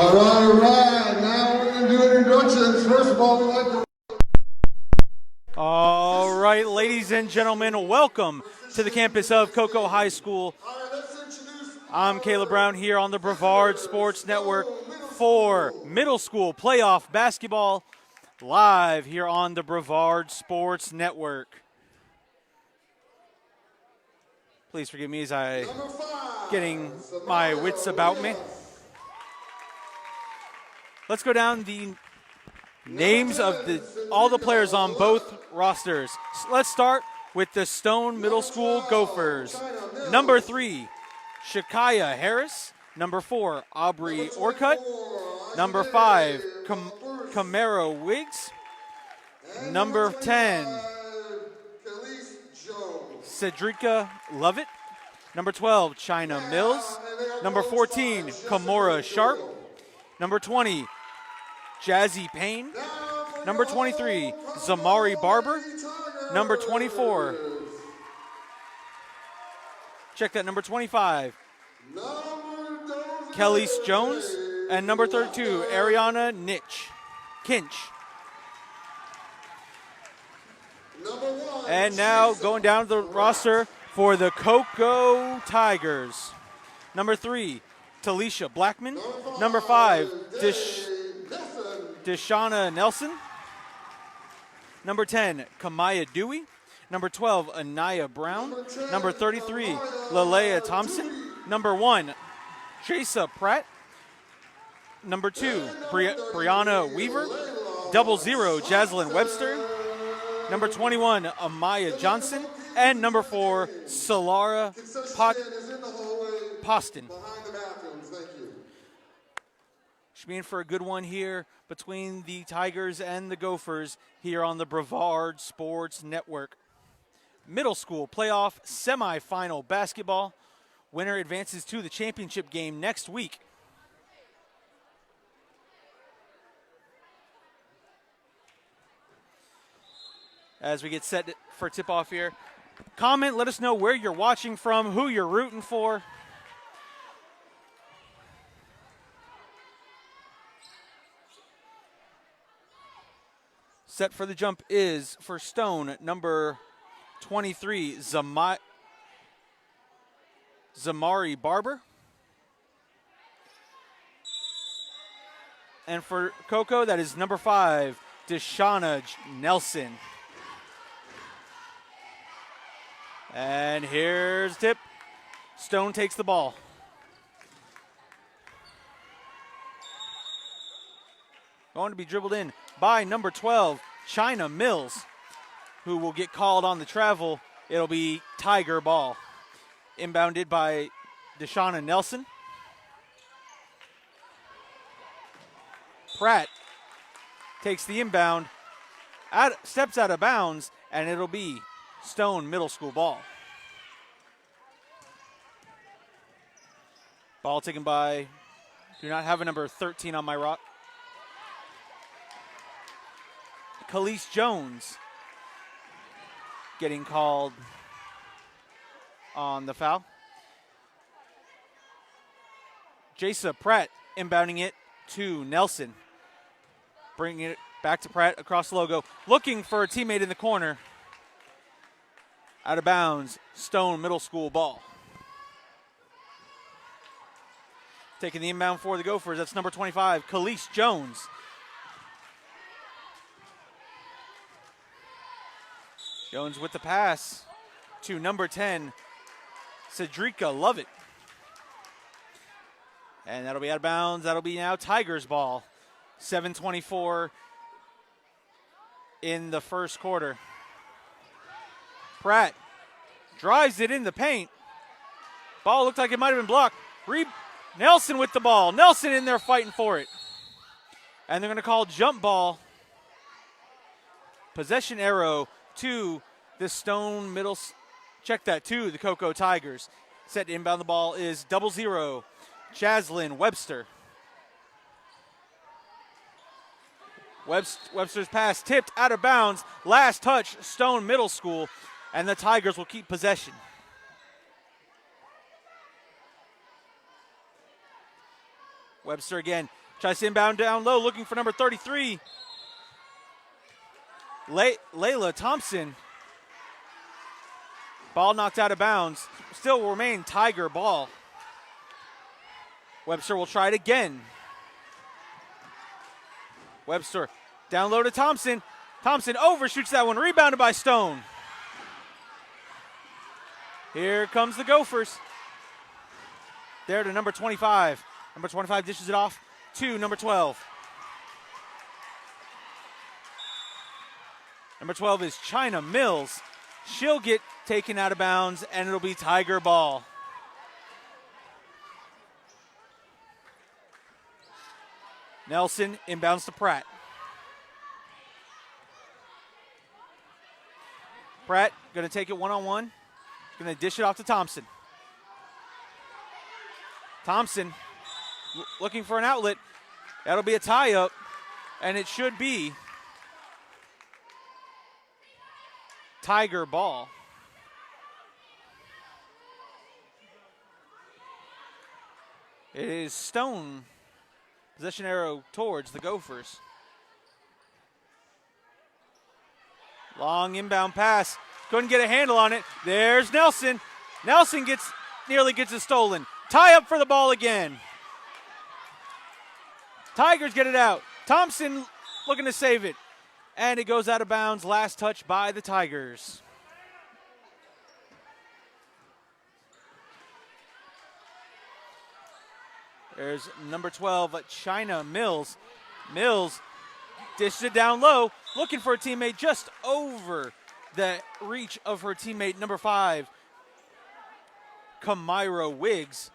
All right. Now we're going to do introductions. First of all, we'd like to... All right, ladies and gentlemen, welcome to the campus of Cocoa High School. I'm Caleb Brown here on the Brevard Sports Network for middle school playoff basketball, live here on the Brevard Sports Network. Please forgive me as I getting my wits about me. Let's go down the names of all the players on both rosters. So let's start with the Stone Middle School Gophers. Number 3, Shakaya Harris. Number 4, Aubrey Orcutt. Number 5, Camaro Wiggs. Number 10, Cedrica Lovett. Number 12, China Mills. Number 14, Kamora Sharp. Number 20, Jazzy Payne. Number 23, Zamari Barber. Number 24, check that, number 25, Kellys Jones. And number 32, Ariana Kinch. And now going down the roster for the Cocoa Tigers. Number 3, Talisha Blackman. Number 5, Deshauna Nelson. Number 10, Kamaya Dewey. Number 12, Anaya Brown. Number 33, Lalea Thompson. Number 1, Jasa Pratt. Number 2, Brianna Weaver. 00, Jaslyn Webster. Number 21, Amaya Johnson. And number 4, Solara Poston. Should be in for a good one here between the Tigers and the Gophers here on the Brevard Sports Network. Middle school playoff semifinal basketball. Winner advances to the championship game next week. As we get set for tip-off here, comment, let us know where you're watching from, who you're rooting for. Set for the jump is, for Stone, number 23, Zamari Barber. And for Cocoa, that is number 5, Deshauna Nelson. And here's tip. Stone takes the ball. Going to be dribbled in by number 12, China Mills, who will get called on the travel. It'll be Tiger ball. Inbounded by Deshauna Nelson. Pratt takes the inbound, steps out of bounds, and it'll be Stone Middle School ball. Ball taken by, do not have a number 13 on my rock. Kellys Jones getting called on the foul. Jasa Pratt inbounding it to Nelson. Bringing it back to Pratt across the logo. Looking for a teammate in the corner. Out of bounds, Stone Middle School ball. Taking the inbound for the Gophers, that's number 25, Kellys Jones. Jones with the pass to number 10, Cedrica Lovett. And that'll be out of bounds. That'll be now Tigers ball. 7:24 in the first quarter. Pratt drives it in the paint. Ball looked like it might have been blocked. Nelson with the ball. Nelson in there fighting for it. And they're going to call jump ball. Possession arrow to the Stone Middle. Check that, to the Cocoa Tigers. Set to inbound the ball is 00, Jaslyn Webster. Webster's pass tipped out of bounds. Last touch, Stone Middle School, and the Tigers will keep possession. Webster again, Tries to inbound down low, looking for number 33. Layla Thompson. Ball knocked out of bounds. Still will remain Tiger ball. Webster will try it again. Webster down low to Thompson. Thompson overshoots that one, rebounded by Stone. Here comes the Gophers. There to number 25. Number 25 dishes it off to number 12. Number 12 is China Mills. She'll get taken out of bounds, and it'll be Tiger ball. Nelson inbounds to Pratt. Pratt going to take it one-on-one. Going to dish it off to Thompson. Thompson looking for an outlet. That'll be a tie-up, and it should be Tiger ball. It is Stone. Possession arrow towards the Gophers. Long inbound pass. Couldn't get a handle on it. There's Nelson. Nelson nearly gets it stolen. Tie up for the ball again. Tigers get it out. Thompson looking to save it. And it goes out of bounds. Last touch by the Tigers. There's number 12, China Mills. Mills dishes it down low, looking for a teammate just over the reach of her teammate, number 5, Kamira Wiggs.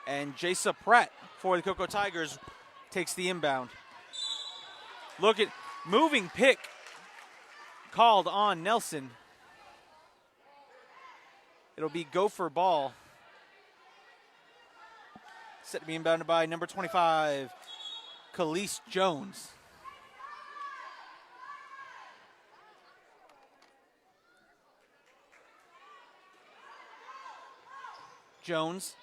And Jasa Pratt for the Cocoa Tigers takes the inbound. Look at moving pick called on Nelson. It'll be Gopher ball. Set to be inbounded by number 25, Khalees Jones. Jones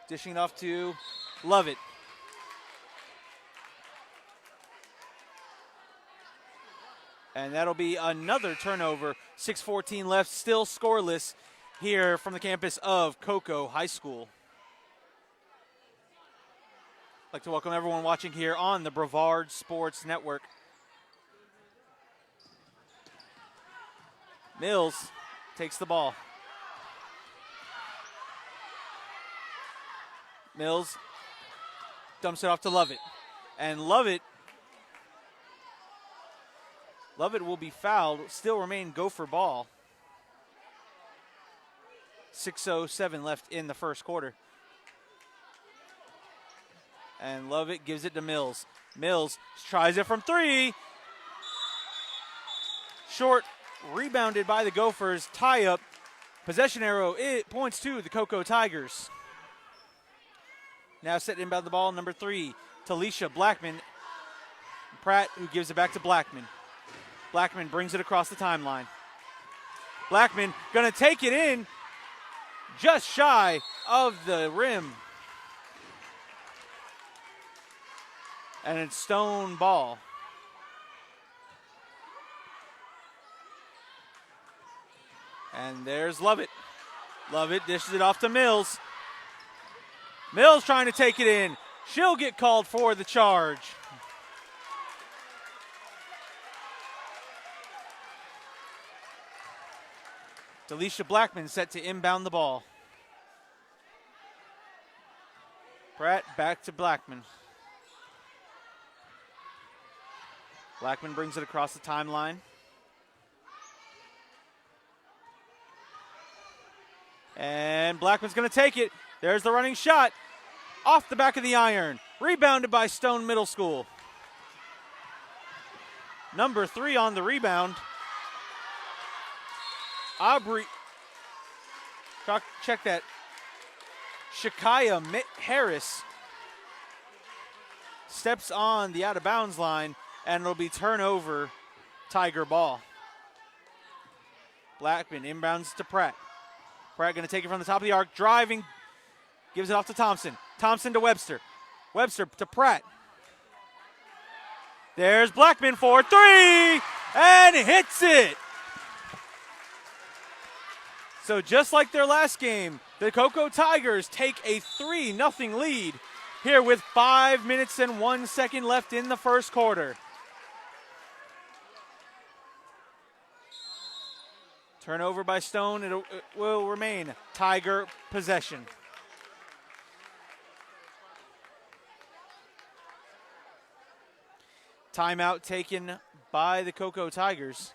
dishing it off to Lovett. And that'll be another turnover. 6:14 left, still scoreless here from the campus of Cocoa High School. I'd like to welcome everyone watching here on the Brevard Sports Network. Mills takes the ball. Mills dumps it off to Lovett. And Lovett will be fouled. Still remain Gopher ball. 6:07 left in the first quarter. And Lovett gives it to Mills. Mills tries it from 3. Short, rebounded by the Gophers. Tie up. Possession arrow, it points to the Cocoa Tigers. Now set inbound the ball, number 3, Talisha Blackman. Pratt, who gives it back to Blackman. Blackman brings it across the timeline. Blackman gonna take it in just shy of the rim. And it's Stone ball. And there's Lovett. Lovett dishes it off to Mills. Mills trying to take it in. She'll get called for the charge. Talisha Blackman set to inbound the ball. Pratt back to Blackman. Blackman brings it across the timeline. And Blackman's going to take it. There's the running shot. Off the back of the iron. Rebounded by Stone Middle School. Number 3 on the rebound. Aubrey. Check that. Shakaya Harris steps on the out of bounds line. And it'll be turnover, Tiger ball. Blackman inbounds to Pratt. Pratt going to take it from the top of the arc, driving. Gives it off to Thompson. Thompson to Webster. Webster to Pratt. There's Blackman for three, and hits it. So just like their last game, the Cocoa Tigers take a 3-0 lead here with 5 minutes and 1 second left in the first quarter. Turnover by Stone. It will remain Tiger possession. Timeout taken by the Cocoa Tigers.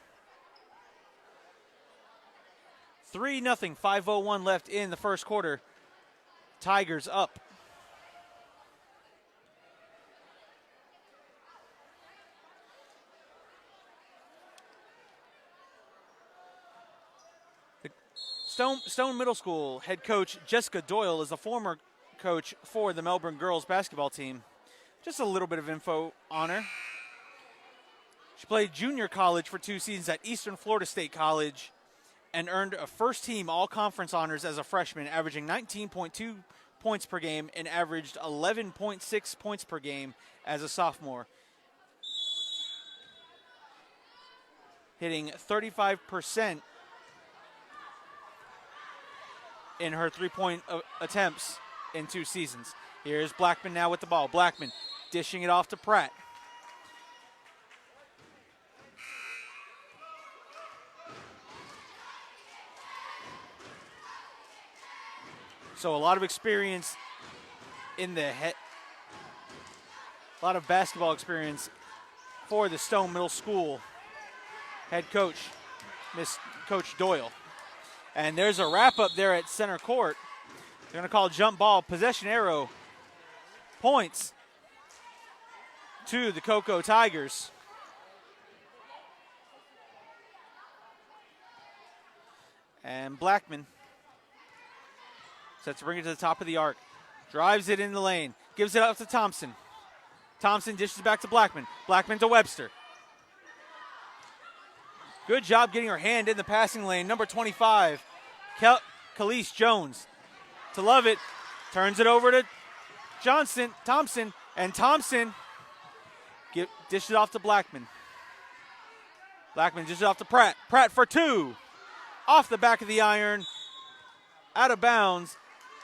3-0, 5:01 left in the first quarter. Tigers up. Stone Middle School head coach Jessica Doyle is a former coach for the Melbourne girls basketball team. Just a little bit of info on her. She played junior college for 2 seasons at Eastern Florida State College and earned a first-team all-conference honors as a freshman, averaging 19.2 points per game and averaged 11.6 points per game as a sophomore, hitting 35% in her three-point attempts in 2 seasons. Here's Blackman now with the ball. Blackman dishing it off to Pratt. So a lot of experience in the head, a lot of basketball experience for the Stone Middle School head coach, Miss Coach Doyle. And there's a wrap up there at center court. They're going to call jump ball, possession arrow, points to the Cocoa Tigers. And Blackman sets to bring it to the top of the arc. Drives it in the lane. Gives it up to Thompson. Thompson dishes back to Blackman. Blackman to Webster. Good job getting her hand in the passing lane. Number 25, Khalees Jones. To Lovett. Turns it over to Thompson. And Thompson dishes it off to Blackman. Blackman dishes it off to Pratt. Pratt for 2. Off the back of the iron. Out of bounds.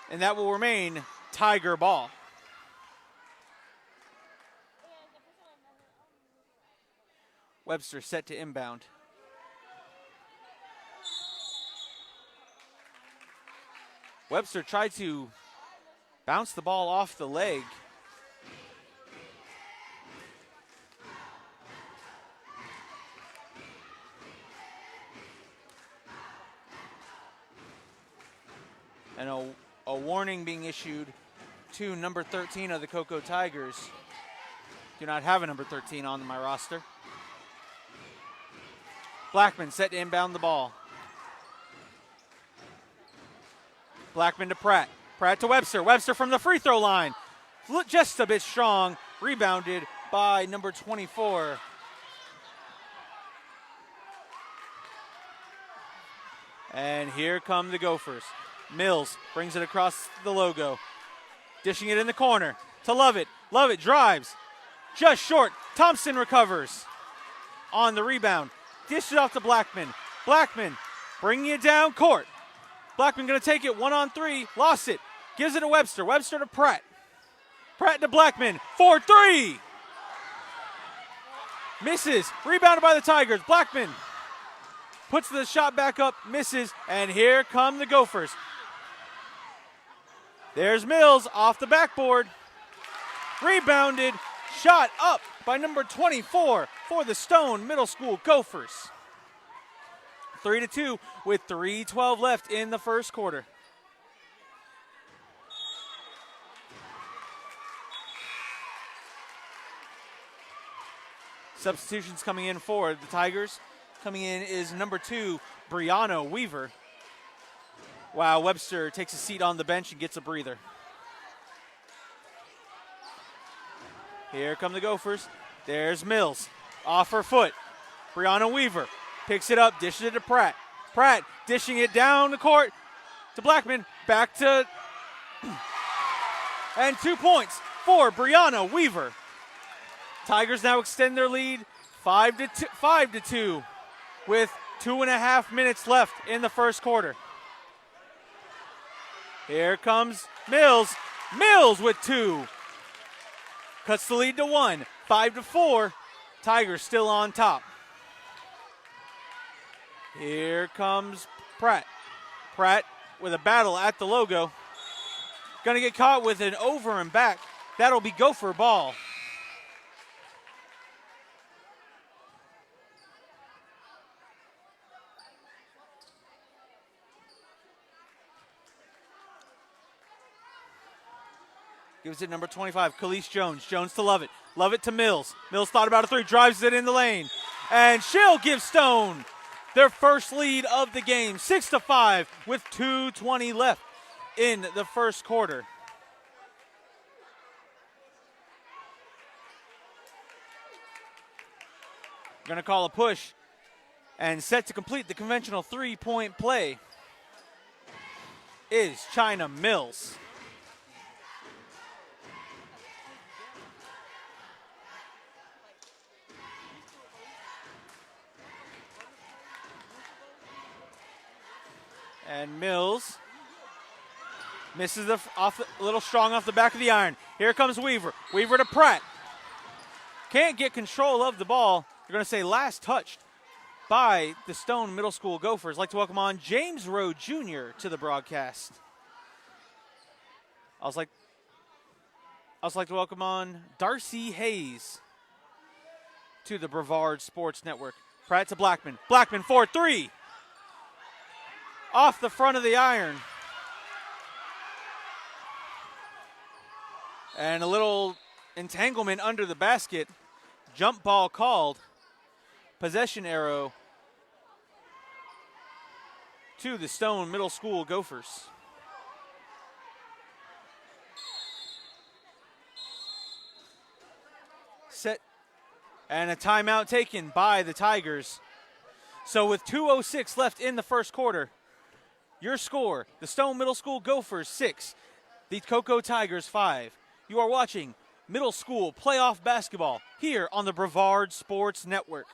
And that will remain Tiger ball. Webster set to inbound. Webster tried to bounce the ball off the leg. And a warning being issued to number 13 of the Cocoa Tigers. Do not have a number 13 on my roster. Blackman set to inbound the ball. Blackman to Pratt. Pratt to Webster. Webster from the free throw line. Just a bit strong. Rebounded by number 24. And here come the Gophers. Mills brings it across the logo. Dishing it in the corner to Lovett. Lovett drives. Just short. Thompson recovers on the rebound. Dishes it off to Blackman. Blackman bringing it down court. Blackman going to take it 1-on-3. Lost it. Gives it to Webster. Webster to Pratt. Pratt to Blackman. 4-3. Misses. Rebounded by the Tigers. Blackman puts the shot back up. Misses. And here come the Gophers. There's Mills off the backboard. Rebounded. Shot up by number 24 for the Stone Middle School Gophers. 3-2 with 3:12 left in the first quarter. Substitutions coming in for the Tigers. Coming in is number 2, Brianna Weaver, while Webster takes a seat on the bench and gets a breather. Here come the Gophers. There's Mills. Off her foot. Brianna Weaver picks it up, dishes it to Pratt. Pratt dishing it down the court to Blackman. Back to And 2 points for Brianna Weaver. Tigers now extend their lead 5-2 with 2.5 minutes left in the first quarter. Here comes Mills. Mills with 2. Cuts the lead to 1. 5-4. Tigers still on top. Here comes Pratt. Pratt with a battle at the logo. Going to get caught with an over and back. That'll be Gopher ball. Gives it number 25, Khalees Jones. Jones to Lovett. Lovett to Mills. Mills thought about a 3, drives it in the lane. And she'll give Stone their first lead of the game, 6-5 with 2:20 left in the first quarter. Going to call a push and set to complete the conventional 3-point play is China Mills. And Mills misses a little strong off the back of the iron. Here comes Weaver. Weaver to Pratt. Can't get control of the ball. They're going to say last touched by the Stone Middle School Gophers. I'd like to welcome on James Rowe Jr. to the broadcast. I also like to welcome on Darcy Hayes to the Brevard Sports Network. Pratt to Blackman. Blackman for 3. Off the front of the iron. And a little entanglement under the basket. Jump ball called. Possession arrow to the Stone Middle School Gophers. Set. And a timeout taken by the Tigers. So with 2:06 left in the first quarter, your score, the Stone Middle School Gophers 6, the Cocoa Tigers 5. You are watching middle school playoff basketball here on the Brevard Sports Network.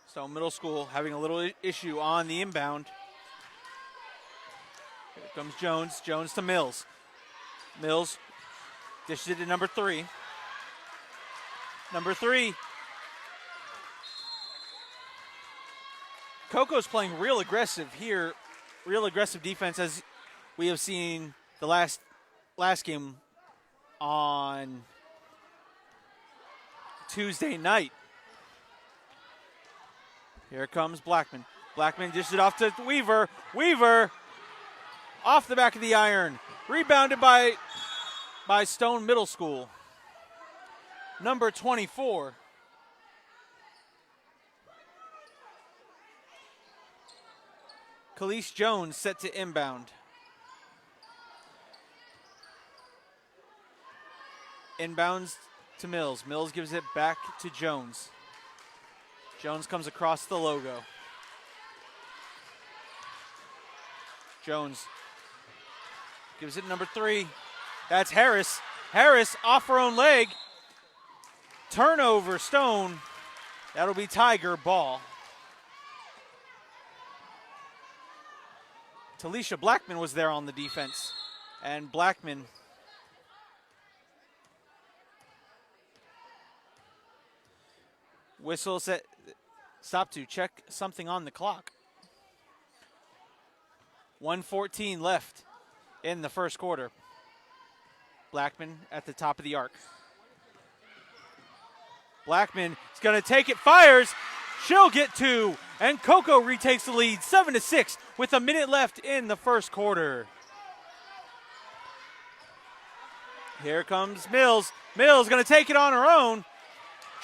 Stone Middle School having a little issue on the inbound. Here comes Jones. Jones to Mills. Mills dishes it to number 3. Number 3. Coco's playing real aggressive here. Real aggressive defense as we have seen the last game on Tuesday night. Here comes Blackman. Blackman dishes it off to Weaver. Weaver off the back of the iron. Rebounded by Stone Middle School. Number 24. Khalees Jones set to inbound. Inbounds to Mills. Mills gives it back to Jones. Jones comes across the logo. Jones gives it number 3. That's Harris. Harris off her own leg. Turnover, Stone. That'll be Tiger ball. Talisha Blackman was there on the defense. And Blackman whistle set. Stop to check something on the clock. 1:14 left in the first quarter. Blackman at the top of the arc. Blackman is going to take it, fires. She'll get 2, And Cocoa retakes the lead 7-6 with a minute left in the first quarter. Here comes Mills. Mills going to take it on her own.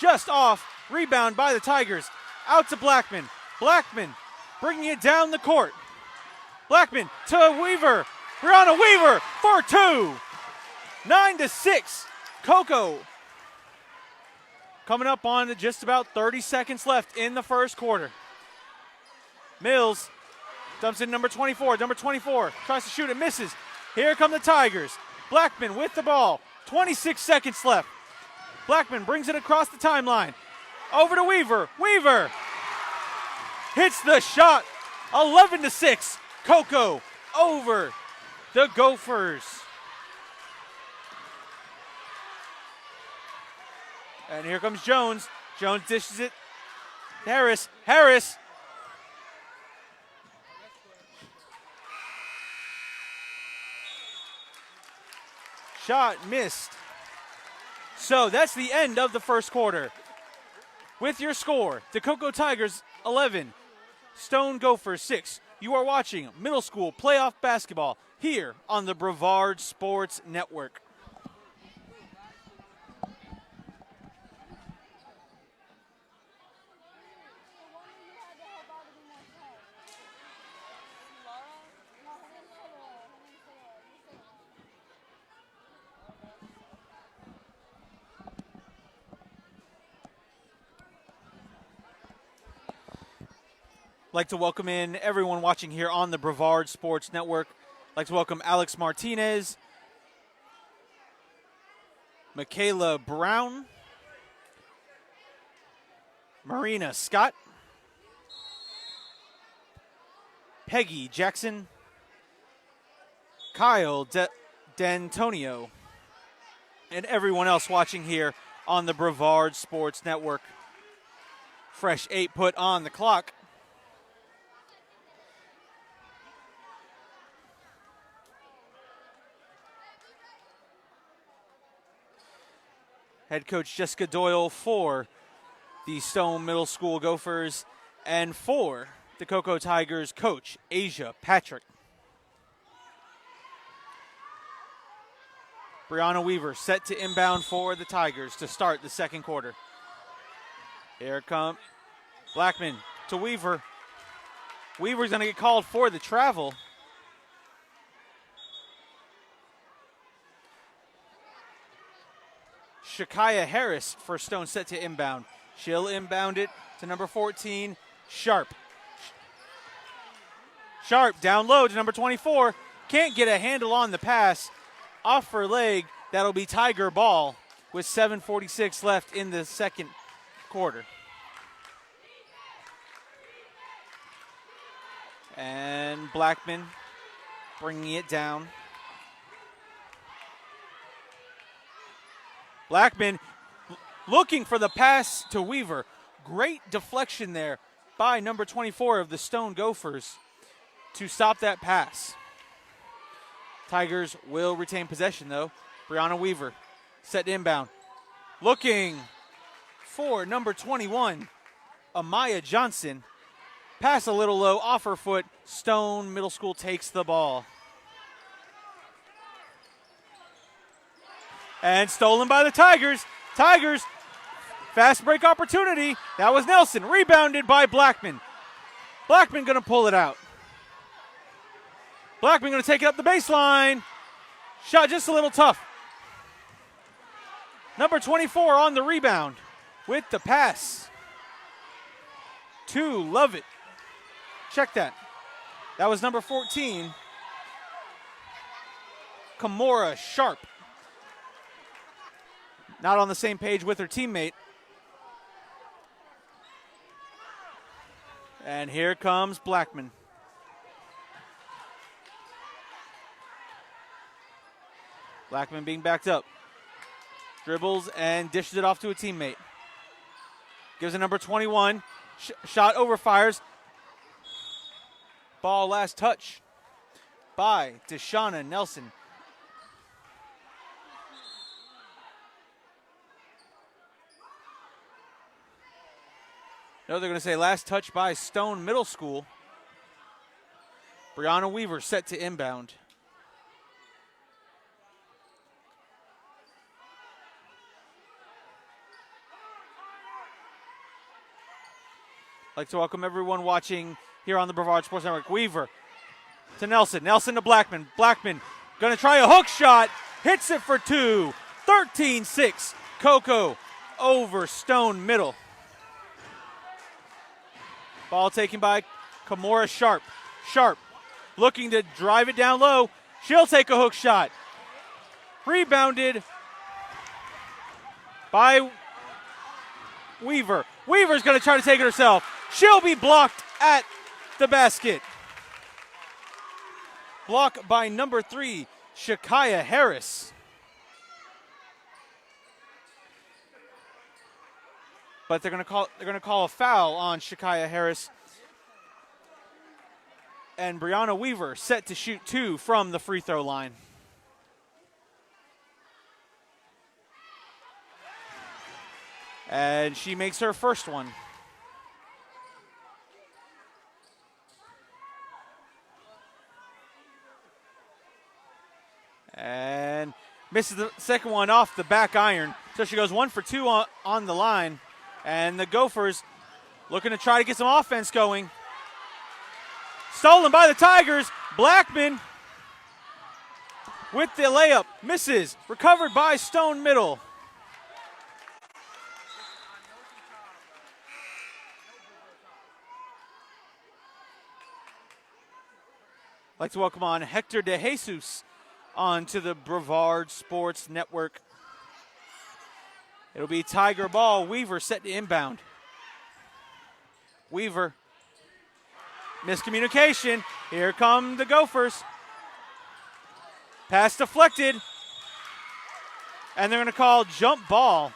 Just off. Rebound by the Tigers. Out to Blackman. Blackman bringing it down the court. Blackman to Weaver. Brianna Weaver for two. 9-6. Cocoa coming up on just about 30 seconds left in the first quarter. Mills dumps in number 24. Number 24 tries to shoot it, misses. Here come the Tigers. Blackman with the ball. 26 seconds left. Blackman brings it across the timeline. Over to Weaver. Weaver hits the shot. 11-6. Cocoa over the Gophers. And here comes Jones. Jones dishes it. Harris. Harris. Shot missed. So that's the end of the first quarter. With your score, the Cocoa Tigers 11, Stone Gophers 6. You are watching middle school playoff basketball here on the Brevard Sports Network. Like to welcome in everyone watching here on the Brevard Sports Network. Like to welcome Alex Martinez, Michaela Brown, Marina Scott, Peggy Jackson, Kyle D'Antonio, and everyone else watching here on the Brevard Sports Network. Fresh 8 put on the clock. Head coach Jessica Doyle for the Stone Middle School Gophers, and for the Cocoa Tigers, coach Asia Patrick. Brianna Weaver set to inbound for the Tigers to start the second quarter. Here comes Blackman to Weaver. Weaver's going to get called for the travel. Shakaya Harris for Stone set to inbound. She'll inbound it to number 14, Sharp. Sharp down low to number 24. Can't get a handle on the pass. Off her leg. That'll be Tiger ball with 7:46 left in the second quarter. And Blackman bringing it down. Blackman looking for the pass to Weaver. Great deflection there by number 24 of the Stone Gophers to stop that pass. Tigers will retain possession though. Brianna Weaver set inbound. Looking for number 21, Amaya Johnson. Pass a little low off her foot. Stone Middle School takes the ball. And stolen by the Tigers. Tigers, fast break opportunity. That was Nelson, rebounded by Blackman. Blackman gonna pull it out. Blackman gonna take it up the baseline. Shot just a little tough. Number 24 on the rebound with the pass to Lovett. Check that. That was number 14, Kimora Sharp. Not on the same page with her teammate. And here comes Blackman. Blackman being backed up. Dribbles and dishes it off to a teammate. Gives it number 21. Shot overfires. Ball last touch by Deshauna Nelson. No, they're going to say last touch by Stone Middle School. Brianna Weaver set to inbound. I'd like to welcome everyone watching here on the Brevard Sports Network. Weaver to Nelson. Nelson to Blackman. Blackman going to try a hook shot. Hits it for two. 13-6. Cocoa over Stone Middle. Ball taken by Kimora Sharp. Sharp looking to drive it down low. She'll take a hook shot. Rebounded by Weaver. Weaver's going to try to take it herself. She'll be blocked at the basket. Block by number 3, Shakaya Harris. But they're going to call a foul on Shakaya Harris. And Brianna Weaver set to shoot 2 from the free throw line. And she makes her first one. And misses the second one off the back iron. So she goes 1 for 2 on the line. And the Gophers looking to try to get some offense going. Stolen by the Tigers. Blackman with the layup. Misses. Recovered by Stone Middle. I'd like to welcome on Hector De Jesus onto the Brevard Sports Network. It'll be Tiger ball. Weaver set to inbound. Weaver. Miscommunication. Here come the Gophers. Pass deflected. And they're going to call jump ball.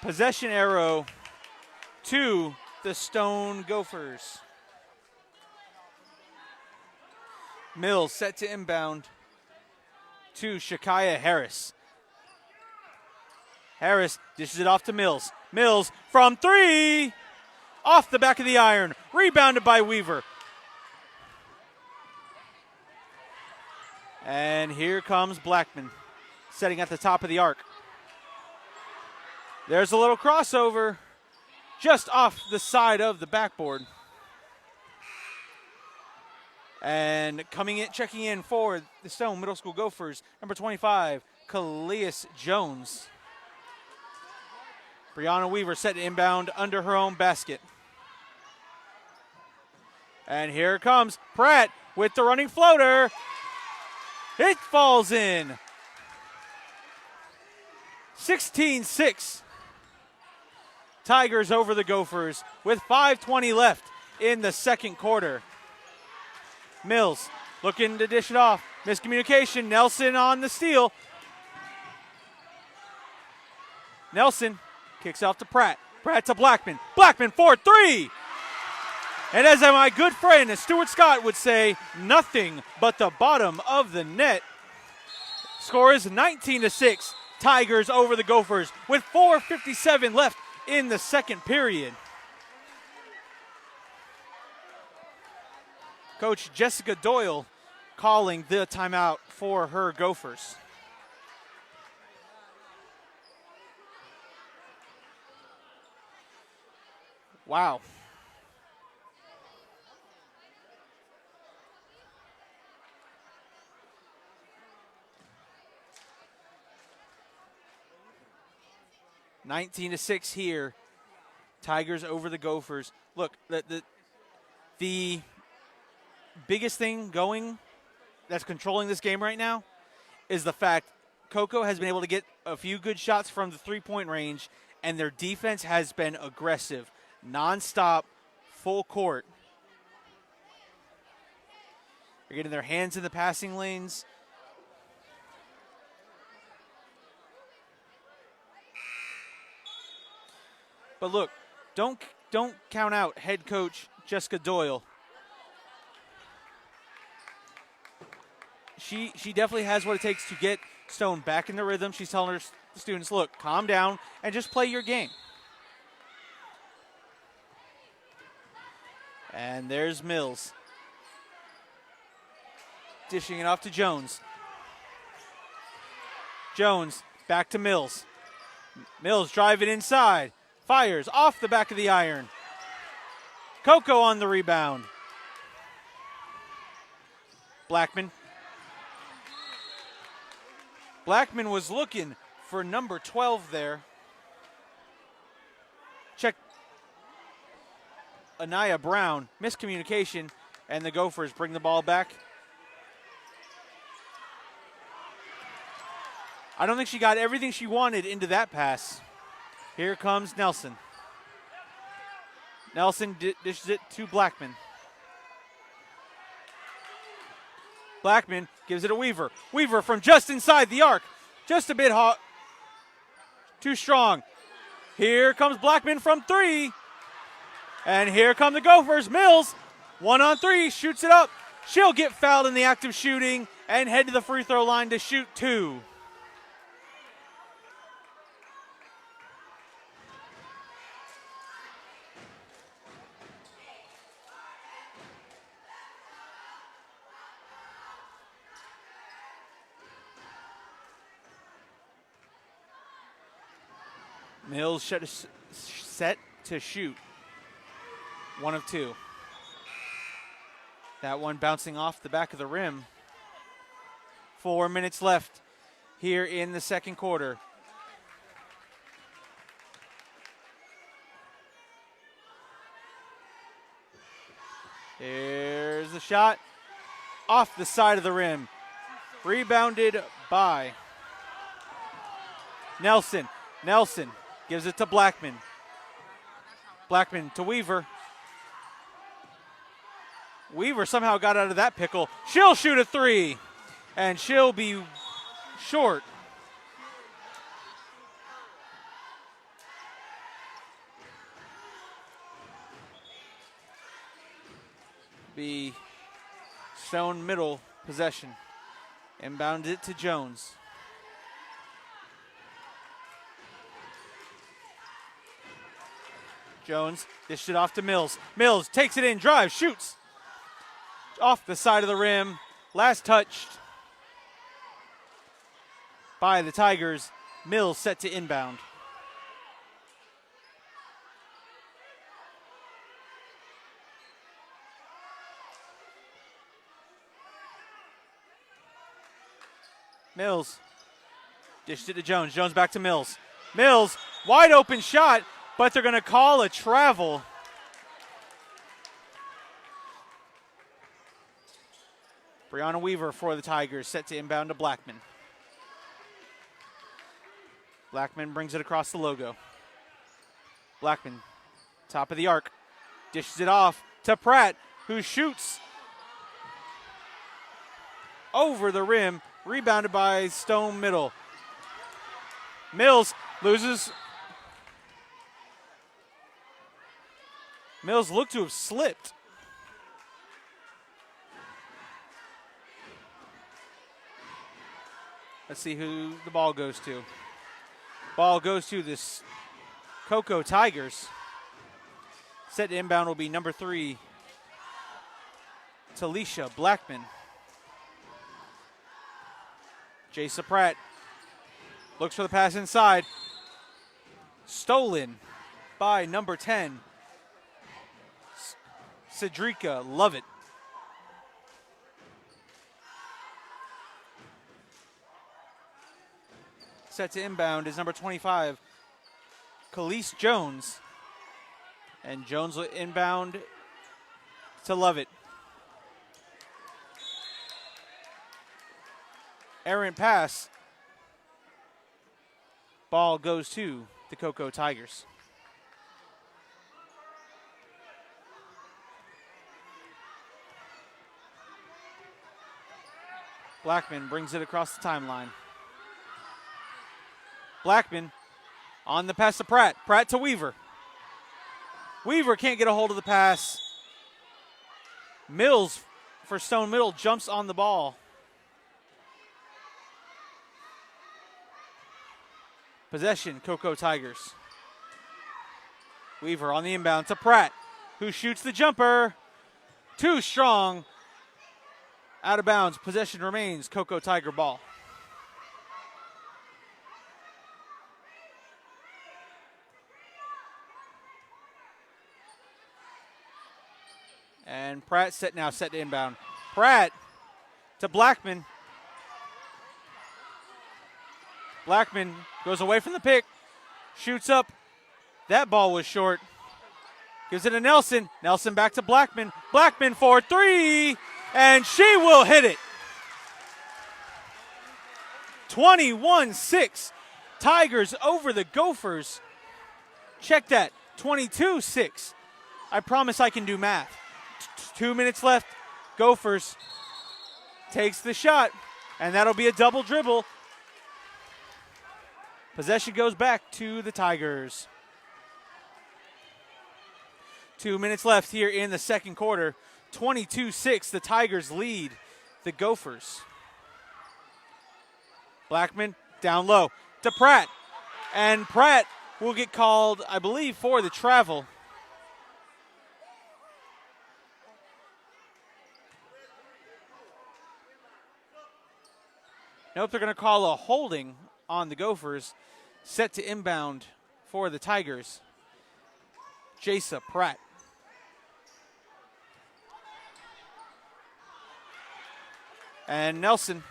Possession arrow to the Stone Gophers. Mills set to inbound to Shakaya Harris. Harris dishes it off to Mills. Mills from 3. Off the back of the iron. Rebounded by Weaver. And here comes Blackman setting at the top of the arc. There's a little crossover just off the side of the backboard. And coming in, checking in for the Stone Middle School Gophers, number 25, Kalias Jones. Brianna Weaver set to inbound under her own basket. And here comes Pratt with the running floater. It falls in. 16-6. Tigers over the Gophers with 5:20 left in the second quarter. Mills looking to dish it off. Miscommunication. Nelson on the steal. Nelson kicks off to Pratt. Pratt to Blackman. Blackman for 3. And as my good friend Stuart Scott would say, nothing but the bottom of the net. Score is 19-6. Tigers over the Gophers with 4:57 left in the second period. Coach Jessica Doyle calling the timeout for her Gophers. Wow. (19-6) here. Tigers over the Gophers. Look, the biggest thing going that's controlling this game right now is the fact Cocoa has been able to get a few good shots from the three-point range, and their defense has been aggressive, nonstop, full court. They're getting their hands in the passing lanes. But look, don't count out head coach Jessica Doyle. She definitely has what it takes to get Stone back in the rhythm. She's telling her students, look, calm down and just play your game. And there's Mills. Dishing it off to Jones. Jones back to Mills. Mills driving inside. Fires off the back of the iron. Coco on the rebound. Blackman. Blackman was looking for number 12 there. Check Anaya Brown. Miscommunication, and the Gophers bring the ball back. I don't think she got everything she wanted into that pass. Here comes Nelson. Nelson dishes it to Blackman. Blackman gives it to Weaver. Weaver from just inside the arc. Just a bit hot. Too strong. Here comes Blackman from 3. And here come the Gophers. Mills, 1-on-3, shoots it up. She'll get fouled in the act of shooting and head to the free throw line to shoot 2. Mills set to shoot. 1 of 2. That one bouncing off the back of the rim. 4 minutes left here in the second quarter. Here's the shot. Off the side of the rim. Rebounded by Nelson. Nelson gives it to Blackman. Blackman to Weaver. Weaver somehow got out of that pickle. She'll shoot a 3, and she'll be short. Be Stone middle possession. Inbounded it to Jones. Jones dished it off to Mills. Mills takes it in, drives, shoots. Off the side of the rim. Last touched by the Tigers. Mills set to inbound. Mills dished it to Jones. Jones back to Mills. Mills, wide open shot, but they're going to call a travel. Brianna Weaver for the Tigers, set to inbound to Blackman. Blackman brings it across the logo. Blackman, top of the arc, dishes it off to Pratt, who shoots over the rim, rebounded by Stone middle. Mills loses. Mills looked to have slipped. Let's see who the ball goes to. Ball goes to this Coco Tigers. Set to inbound will be number 3, Talisha Blackman. Jasa Pratt looks for the pass inside. Stolen by number 10, Cedrica Lovett. Set to inbound is number 25, Khalees Jones. And Jones will inbound to Lovett. Errant pass. Ball goes to the Coco Tigers. Blackman brings it across the timeline. Blackman on the pass to Pratt. Pratt to Weaver. Weaver can't get a hold of the pass. Mills for Stone Middle jumps on the ball. Possession, Coco Tigers. Weaver on the inbound to Pratt, who shoots the jumper. Too strong. Out of bounds. Possession remains. Cocoa Tiger ball. And Pratt set to inbound. Pratt to Blackman. Blackman goes away from the pick. Shoots up. That ball was short. Gives it to Nelson. Nelson back to Blackman. Blackman for three. And she will hit it. 21-6. Tigers over the Gophers. Check that. 22-6. I promise I can do math. 2 minutes left. Gophers takes the shot. And that'll be a double dribble. Possession goes back to the Tigers. 2 minutes left here in the second quarter. 22-6, the Tigers lead the Gophers. Blackman down low to Pratt. And Pratt will get called, I believe, for the travel. Nope, they're going to call a holding on the Gophers. Set to inbound for the Tigers. Jasa Pratt. And Nelson.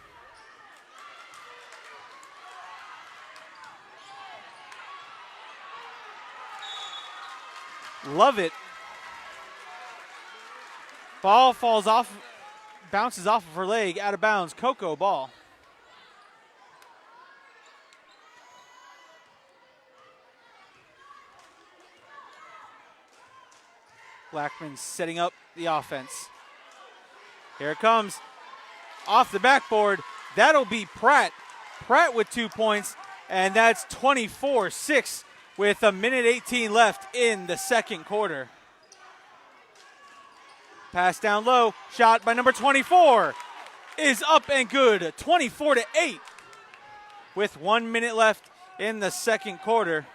Love it. Ball falls off, bounces off of her leg, out of bounds. Cocoa ball. Blackman setting up the offense. Here it comes. Off the backboard. That'll be Pratt. Pratt with 2 points, and that's 24-6 with 1:18 left in the second quarter. Pass down low. Shot by number 24 is up and good. 24-8 with 1 minute left in the second quarter.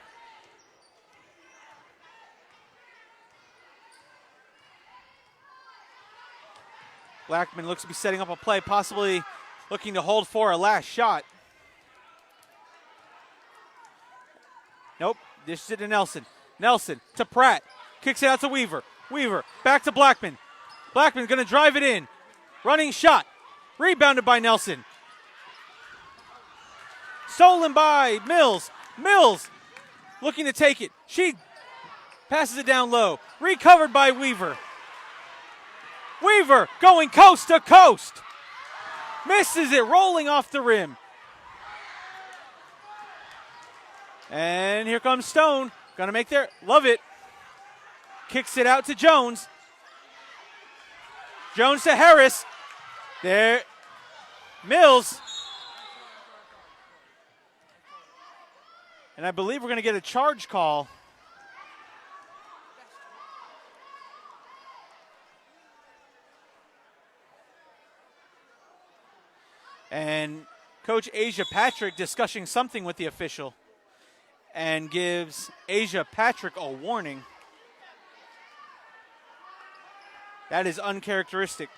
Blackman looks to be setting up a play, possibly looking to hold for a last shot. Nope, dishes it to Nelson. Nelson to Pratt. Kicks it out to Weaver. Weaver back to Blackman. Blackman's going to drive it in. Running shot. Rebounded by Nelson. Stolen by Mills. Mills looking to take it. She passes it down low. Recovered by Weaver. Weaver going coast to coast. Misses it, rolling off the rim. And here comes Stone. Gonna make their, love it. Kicks it out to Jones. Jones to Harris. There, Mills. And I believe we're gonna get a charge call. And Coach Asia Patrick discussing something with the official and gives Asia Patrick a warning. That is uncharacteristic.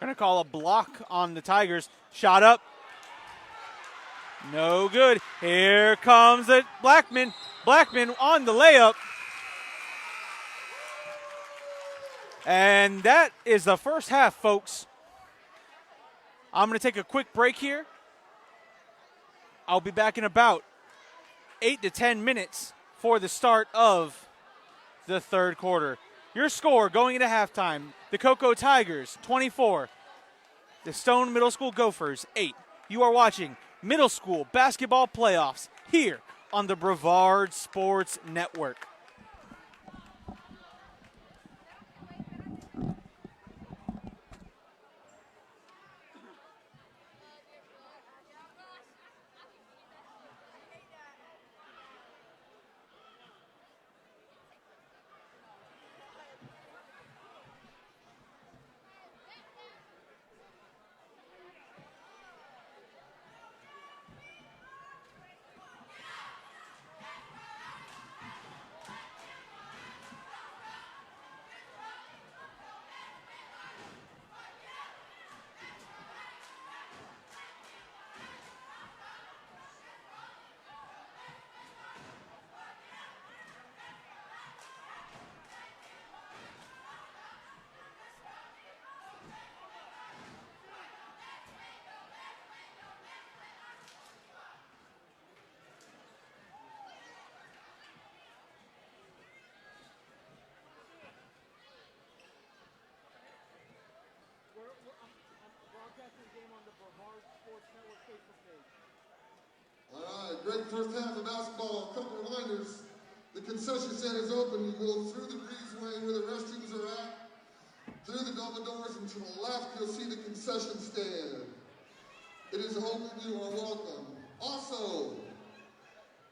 Going to call a block on the Tigers. Shot up. No good. Here comes the Blackman. Blackman on the layup. And that is the first half, folks. I'm going to take a quick break here. I'll be back in about 8 to 10 minutes for the start of the third quarter. Your score going into halftime, the Cocoa Tigers 24, the Stone Middle School Gophers 8. You are watching Middle School Basketball Playoffs here on the Brevard Sports Network. All right, great first half of basketball. A couple reminders. The concession stand is open. You go through the breezeway where the restrooms are at, through the double doors, and to the left you'll see the concession stand. It is open. You are welcome. Also,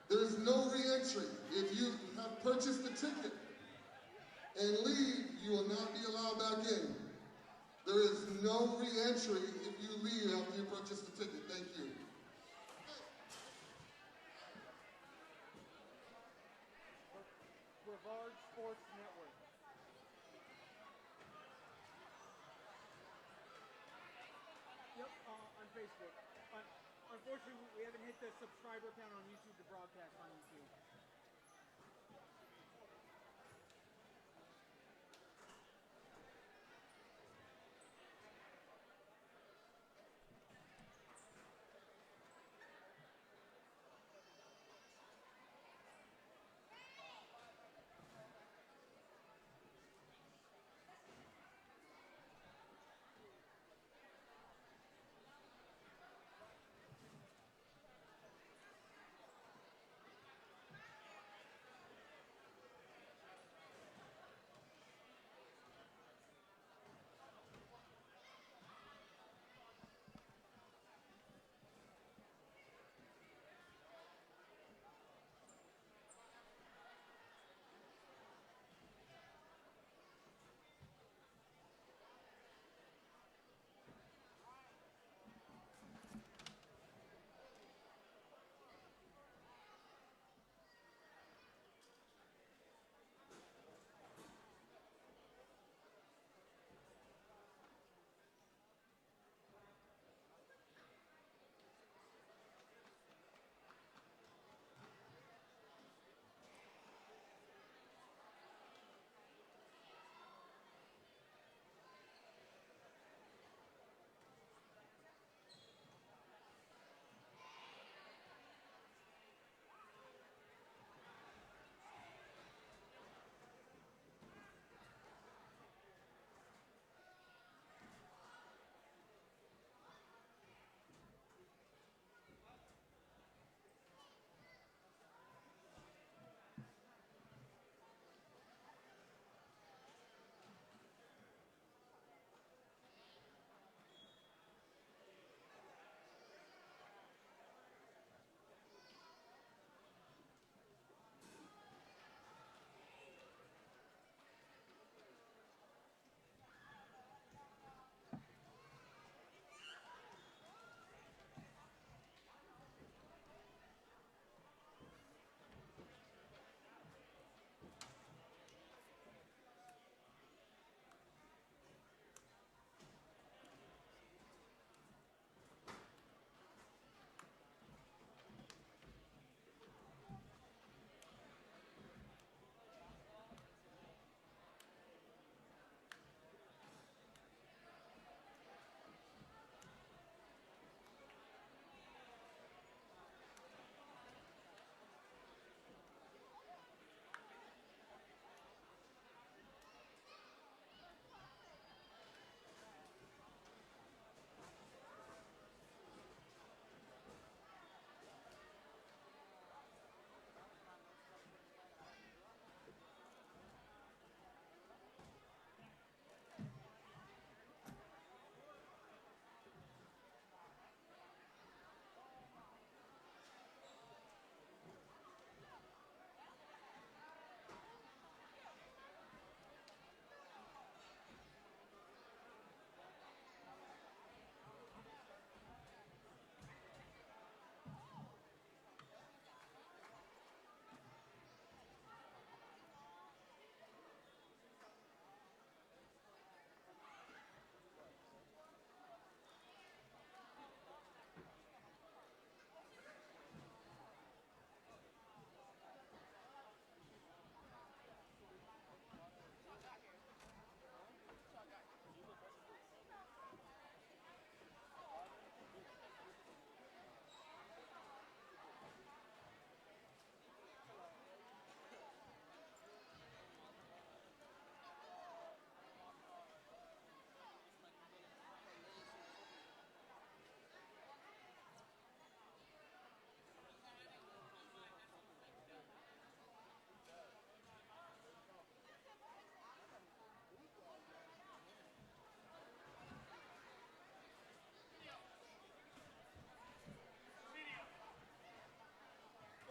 there is no re-entry. If you have purchased a ticket and leave, you will not be allowed back in. There is no re-entry if you leave after you purchase the ticket. Thank you. Brevard Sports Network. Yep, on Facebook. Unfortunately, we haven't hit the subscriber count on YouTube to broadcast on YouTube.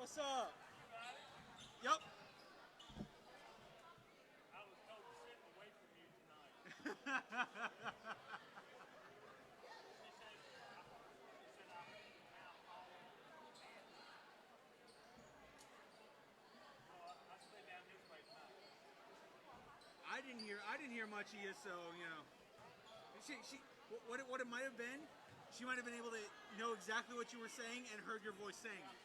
What's up? Yep. I was told to sit away from you tonight. I didn't hear much of you, so you know. What it might have been, she might have been able to know exactly what you were saying and heard your voice saying it.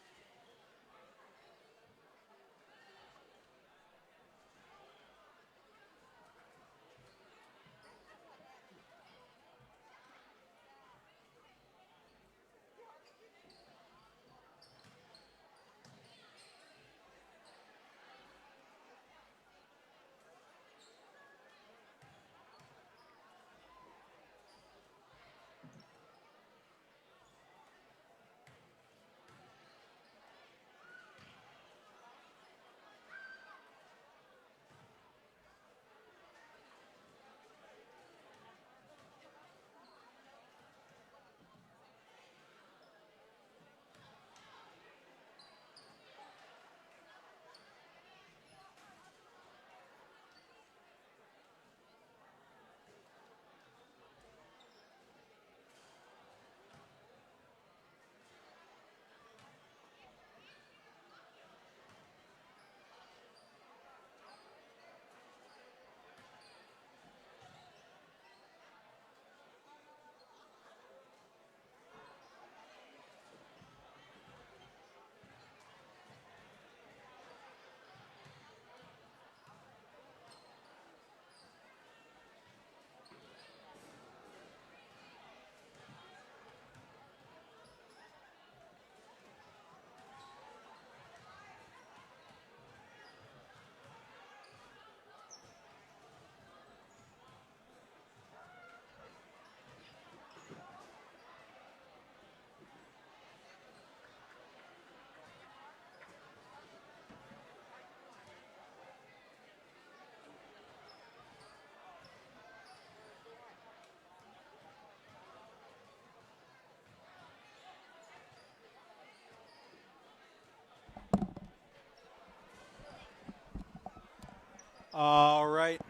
All right.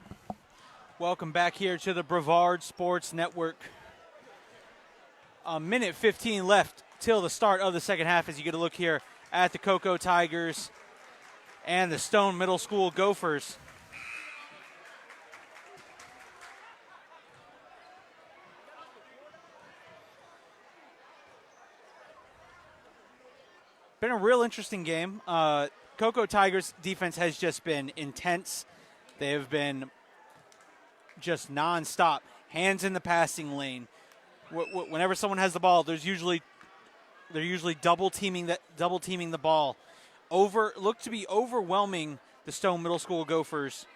Welcome back here to the Brevard Sports Network. A minute 15 left till the start of the second half as you get a look here at the Cocoa Tigers and the Stone Middle School Gophers. Been a real interesting game. Cocoa Tigers defense has just been intense. They have been just nonstop, hands in the passing lane. Whenever someone has the ball, they're usually double teaming the ball. Look to be overwhelming the Stone Middle School Gophers.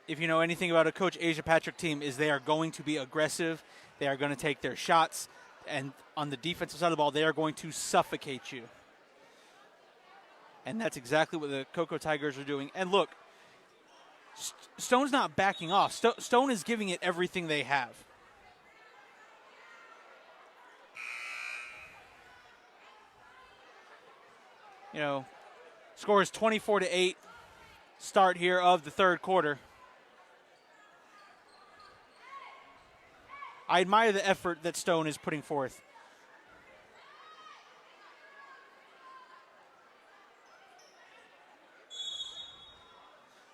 If you know anything about a Coach Asia Patrick team, is they are going to be aggressive. They are going to take their shots, and on the defensive side of the ball, they are going to suffocate you. And that's exactly what the Cocoa Tigers are doing. And look, Stone's not backing off. Stone is giving it everything they have. You know, score is 24-8. Start here of the third quarter. I admire the effort that Stone is putting forth.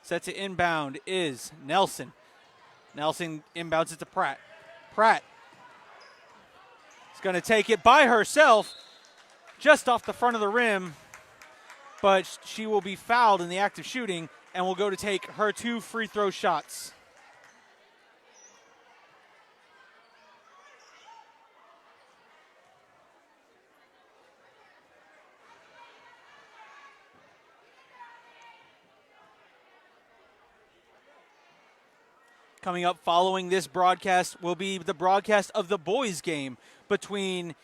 Set to inbound is Nelson. Nelson inbounds it to Pratt. Pratt is going to take it by herself just off the front of the rim, but she will be fouled in the act of shooting and will go to take her 2 free throw shots. Coming up following this broadcast will be the broadcast of the boys' game between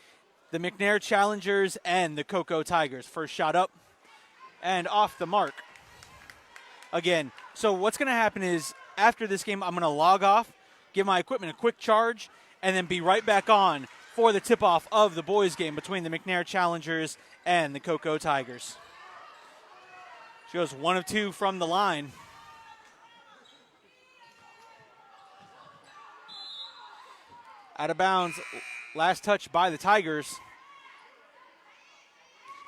the McNair Challengers and the Cocoa Tigers. First shot up and off the mark. Again, so what's going to happen is after this game, I'm going to log off, give my equipment a quick charge, and then be right back on for the tip-off of the boys' game between the McNair Challengers and the Cocoa Tigers. She goes 1 of 2 from the line. Out of bounds, last touch by the Tigers.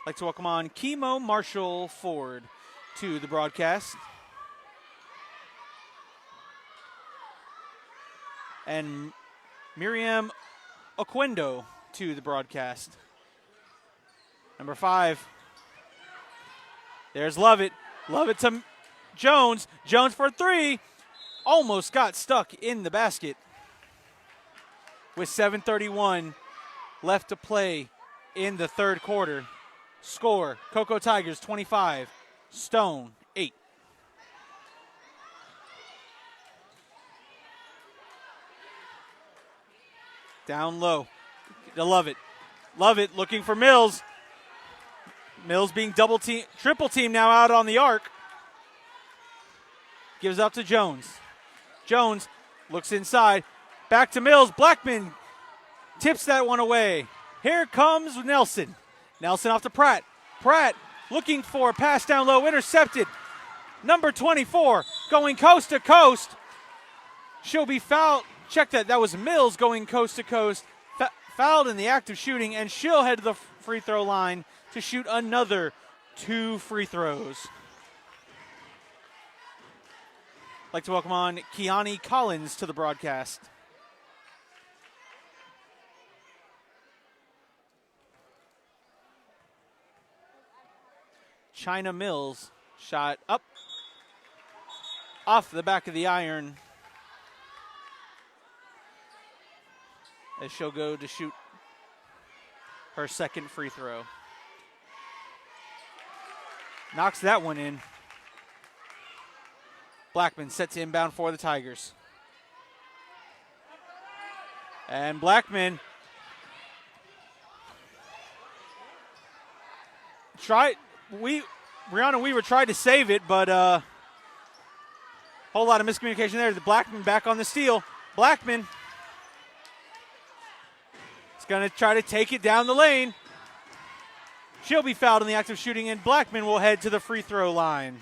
I'd like to welcome on Chemo Marshall Ford to the broadcast. And Miriam Oquendo to the broadcast. Number 5. There's Lovett. Lovett to Jones. Jones for 3. Almost got stuck in the basket. With 7:31 left to play in the third quarter. Score, Cocoa Tigers 25, Stone 8. Down low to Lovett. Lovett looking for Mills. Mills being triple team now out on the arc. Gives up to Jones. Jones looks inside. Back to Mills. Blackman tips that one away. Here comes Nelson. Nelson off to Pratt. Pratt looking for a pass down low. Intercepted. Number 24 going coast to coast. She'll be fouled. Check that. That was Mills going coast to coast. Fouled in the act of shooting, and she'll head to the free throw line to shoot another 2 free throws. I'd like to welcome on Kiani Collins to the broadcast. China Mills shot up off the back of the iron as she'll go to shoot her second free throw. Knocks that one in. Blackman set to inbound for the Tigers. And Blackman Brianna Weaver tried to save it, but whole lot of miscommunication there. The Blackman back on the steal. Blackman is going to try to take it down the lane. She'll be fouled in the act of shooting, and Blackman will head to the free throw line.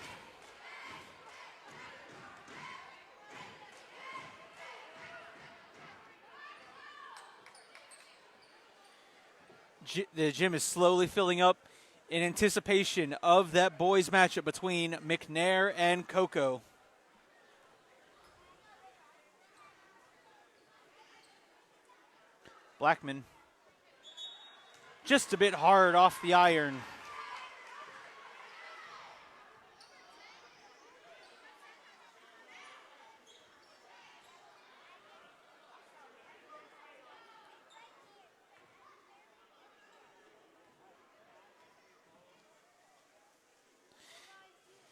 The gym is slowly filling up in anticipation of that boys matchup between McNair and Cocoa. Blackman just a bit hard off the iron.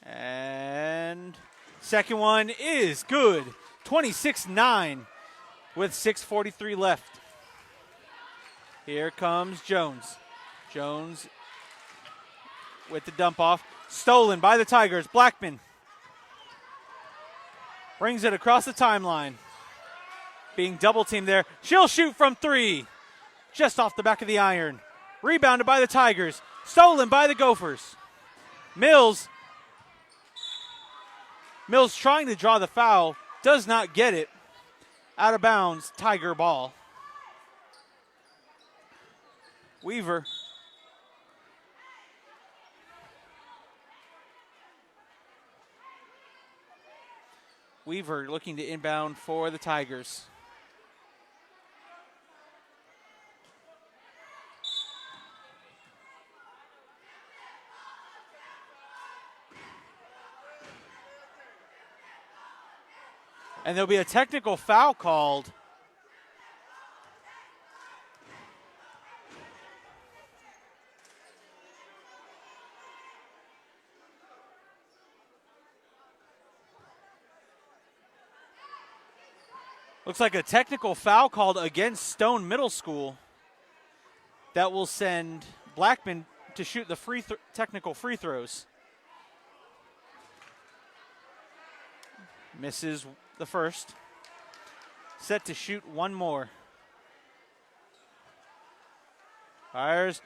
And second one is good. 26-9 with 6:43 left. Here comes Jones. Jones with the dump off. Stolen by the Tigers. Blackman brings it across the timeline. Being double teamed there. She'll shoot from 3. Just off the back of the iron. Rebounded by the Tigers. Stolen by the Gophers. Mills trying to draw the foul. Does not get it. Out of bounds. Tiger ball. Weaver looking to inbound for the Tigers. And there'll be a technical foul called. Looks like a technical foul called against Stone Middle School. That will send Blackman to shoot the technical free throws. Misses the first. Set to shoot one more. Fires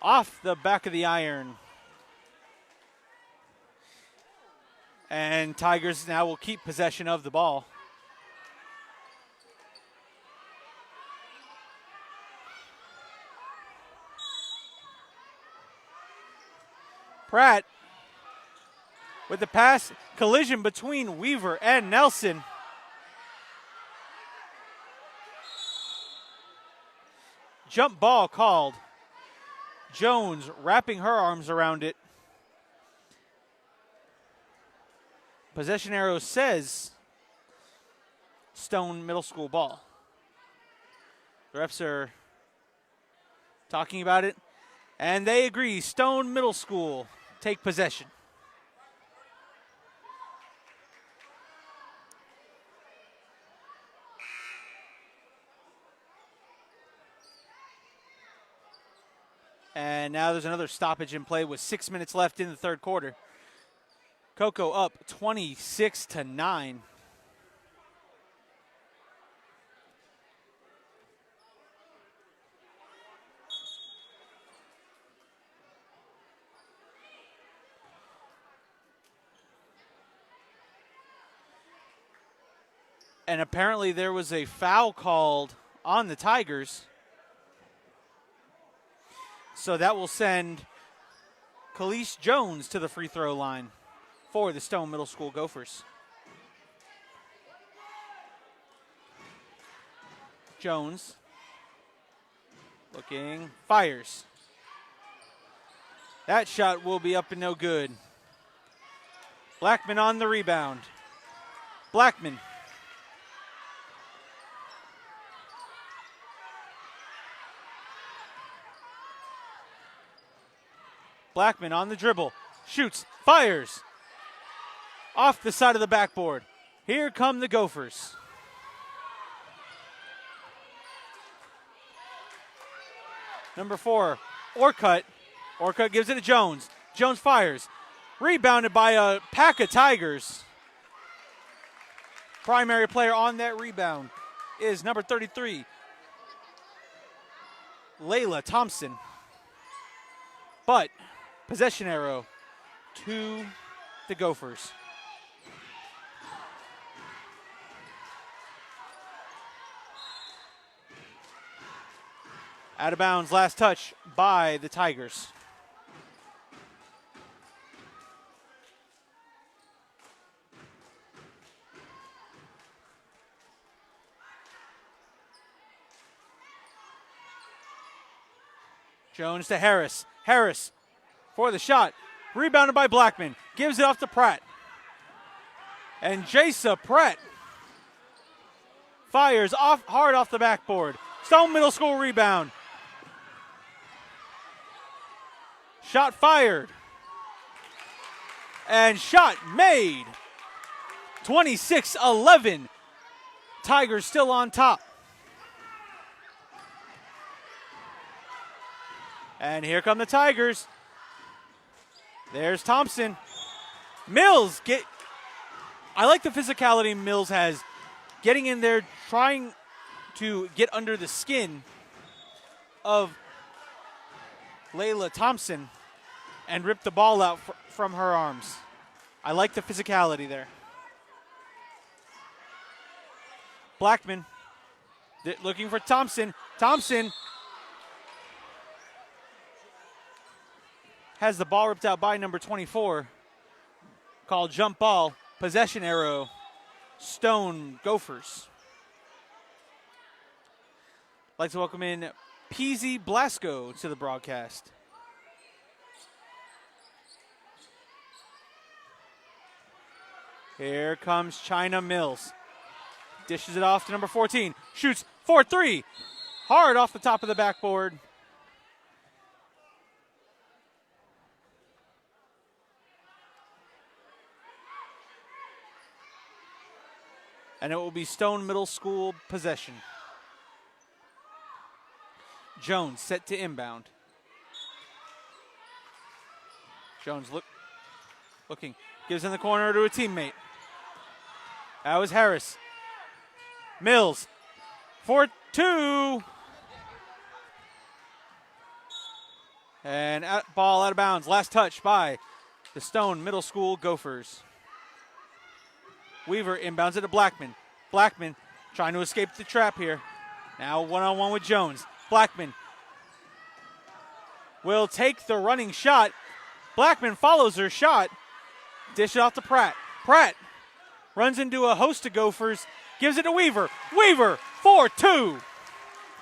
off the back of the iron. And Tigers now will keep possession of the ball. Pratt with the pass, collision between Weaver and Nelson. Jump ball called. Jones wrapping her arms around it. Possession arrow says Stone Middle School ball. The refs are talking about it, and they agree. Stone Middle School take possession. And now there's another stoppage in play with 6 minutes left in the third quarter. Cocoa up 26-9. And apparently there was a foul called on the Tigers. So that will send Khalees Jones to the free throw line for the Stone Middle School Gophers. Jones looking, fires. That shot will be up and no good. Blackman on the rebound. Blackman. Blackman on the dribble, shoots, fires. Off the side of the backboard. Here come the Gophers. Number 4, Orcutt. Orcutt gives it to Jones. Jones fires. Rebounded by a pack of Tigers. Primary player on that rebound is number 33, Layla Thompson. But possession arrow to the Gophers. Out of bounds, last touch by the Tigers. Jones to Harris. Harris for the shot. Rebounded by Blackman. Gives it off to Pratt. And Jasa Pratt fires off hard off the backboard. Stone Middle School rebound. Shot fired. And shot made. 26-11. Tigers still on top. And here come the Tigers. There's Thompson. Mills I like the physicality Mills has. Getting in there, trying to get under the skin of Layla Thompson and rip the ball out from her arms. I like the physicality there. Blackman looking for Thompson. Thompson has the ball ripped out by number 24. Called jump ball. Possession arrow. Stone Gophers. I'd like to welcome in Peasy Blasco to the broadcast. Here comes China Mills. Dishes it off to number 14. Shoots 4-3. Hard off the top of the backboard. And it will be Stone Middle School possession. Jones set to inbound. Jones looking. Gives in the corner to a teammate. That was Harris. Mills. 4-2. And ball out of bounds. Last touch by the Stone Middle School Gophers. Weaver inbounds it to Blackman. Blackman trying to escape the trap here. Now one-on-one with Jones. Blackman will take the running shot. Blackman follows her shot. Dish it off to Pratt. Pratt runs into a host of Gophers. Gives it to Weaver. Weaver, 4-2.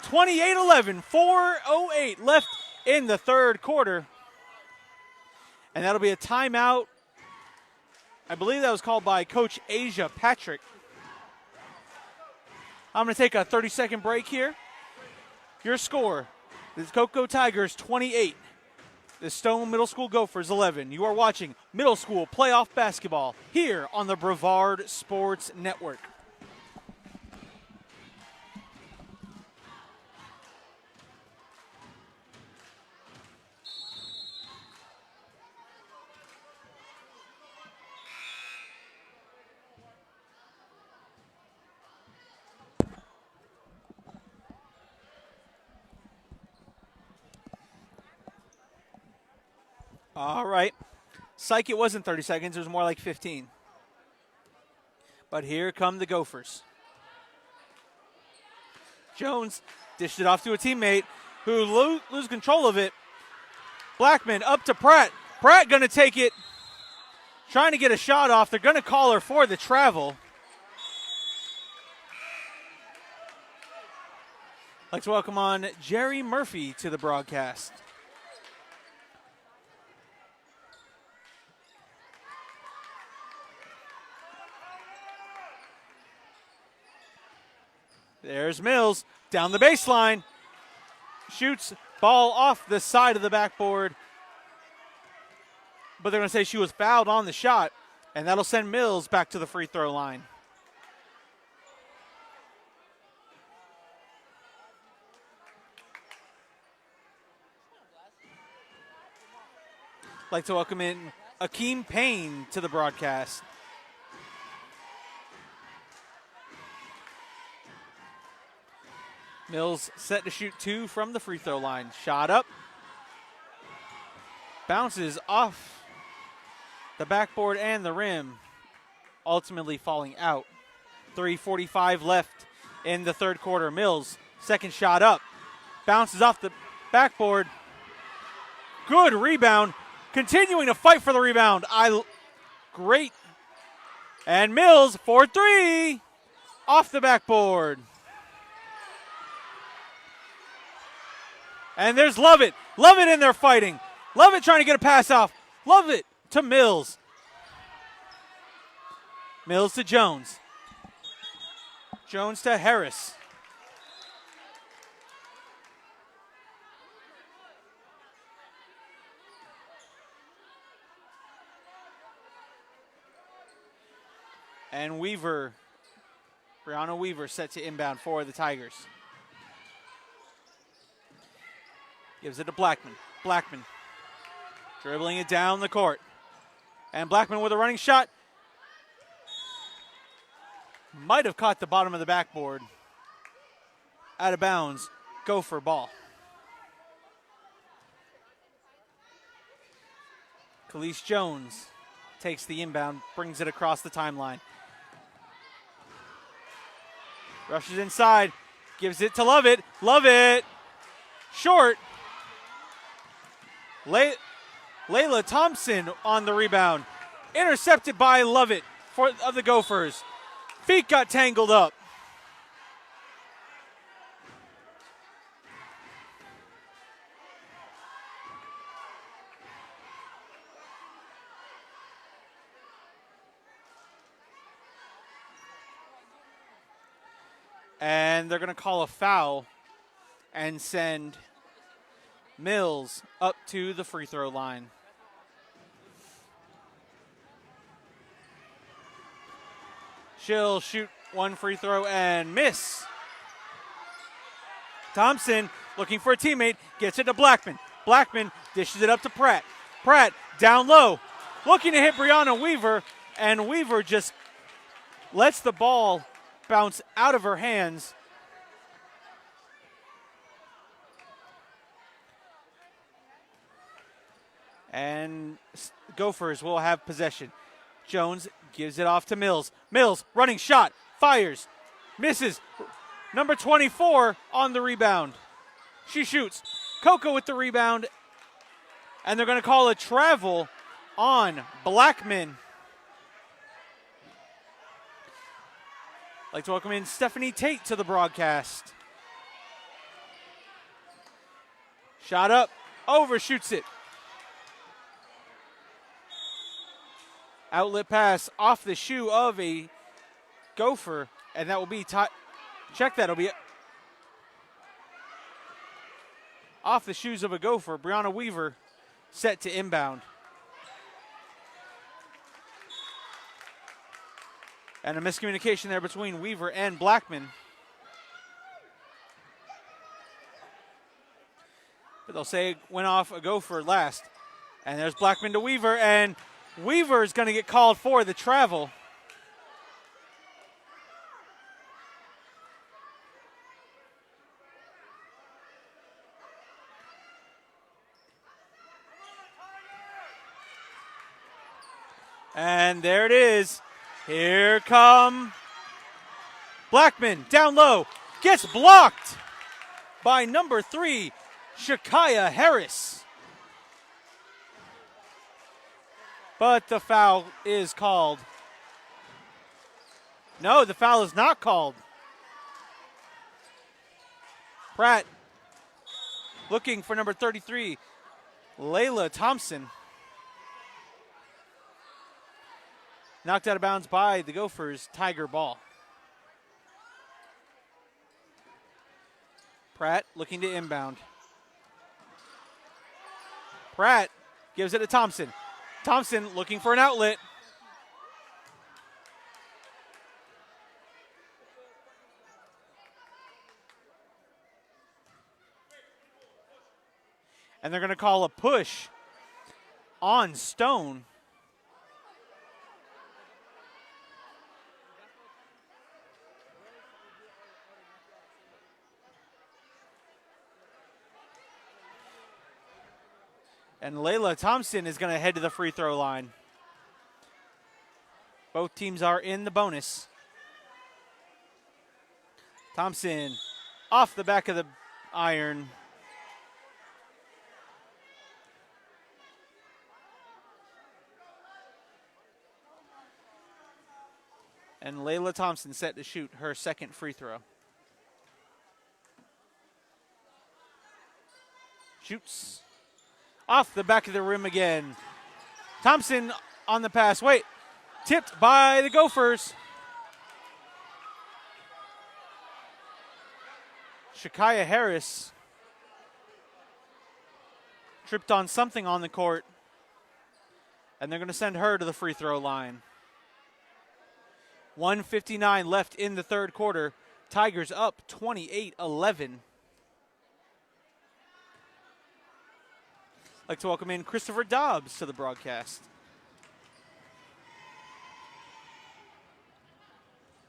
28-11, 4:08 left in the third quarter. And that'll be a timeout. I believe that was called by Coach Asia Patrick. I'm going to take a 30-second break here. Your score, the Cocoa Tigers 28, the Stone Middle School Gophers 11. You are watching middle school playoff basketball here on the Brevard Sports Network. All right. Psych, it wasn't 30 seconds. It was more like 15. But here come the Gophers. Jones dished it off to a teammate who lose control of it. Blackman up to Pratt. Pratt going to take it. Trying to get a shot off. They're going to call her for the travel. I'd like to welcome on Jerry Murphy to the broadcast. There's Mills down the baseline. Shoots ball off the side of the backboard. But they're going to say she was fouled on the shot, and that'll send Mills back to the free throw line. I'd like to welcome in Akeem Payne to the broadcast. Mills set to shoot 2 from the free throw line. Shot up. Bounces off the backboard and the rim, ultimately falling out. 3:45 left in the third quarter. Mills, second shot up. Bounces off the backboard. Good rebound. Continuing to fight for the rebound. Great. And Mills, 4-3. Off the backboard. And there's Lovett. Lovett in there fighting. Lovett trying to get a pass off. Lovett to Mills. Mills to Jones. Jones to Harris. And Weaver, Brianna Weaver set to inbound for the Tigers. Gives it to Blackman. Blackman dribbling it down the court. And Blackman with a running shot. Might have caught the bottom of the backboard. Out of bounds. Gopher ball. Khalees Jones takes the inbound, brings it across the timeline. Rushes inside, gives it to Lovett. Lovett, short. Layla Thompson on the rebound. Intercepted by Lovett of the Gophers. Feet got tangled up. And they're going to call a foul and send Mills up to the free throw line. She'll shoot one free throw and miss. Thompson looking for a teammate, gets it to Blackman. Blackman dishes it up to Pratt. Pratt down low, looking to hit Brianna Weaver, and Weaver just lets the ball bounce out of her hands. And Gophers will have possession. Jones gives it off to Mills. Mills, running shot, fires, misses. Number 24 on the rebound. She shoots. Coco with the rebound. And they're going to call a travel on Blackman. I'd like to welcome in Stephanie Tate to the broadcast. Shot up, overshoots it. Outlet pass off the shoe of a Gopher, and that will be check that. It'll be off the shoes of a Gopher. Brianna Weaver set to inbound. And a miscommunication there between Weaver and Blackman. But they'll say it went off a Gopher last. And there's Blackman to Weaver, and Weaver is going to get called for the travel. And there it is. Here come Blackman, down low, gets blocked by number 3, Shakaya Harris. But the foul is called. No, the foul is not called. Pratt looking for number 33, Layla Thompson. Knocked out of bounds by the Gophers, Tiger ball. Pratt looking to inbound. Pratt gives it to Thompson. Thompson looking for an outlet. And they're going to call a push on Stone. And Layla Thompson is going to head to the free throw line. Both teams are in the bonus. Thompson off the back of the iron. And Layla Thompson set to shoot her second free throw. Shoots. Off the back of the rim again. Thompson on the pass. Wait. Tipped by the Gophers. Shakaya Harris tripped on something on the court. And they're going to send her to the free throw line. 1:59 left in the third quarter. Tigers up 28-11. I'd like to welcome in Christopher Dobbs to the broadcast.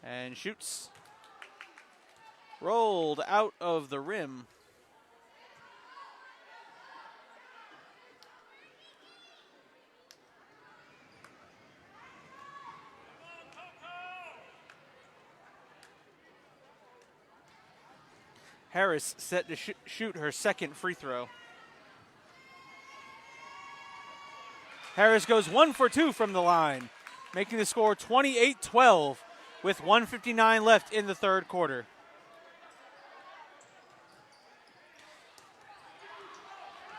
And shoots. Rolled out of the rim. Harris set to shoot her second free throw. Harris goes 1 for 2 from the line, making the score 28-12 with 1:59 left in the third quarter.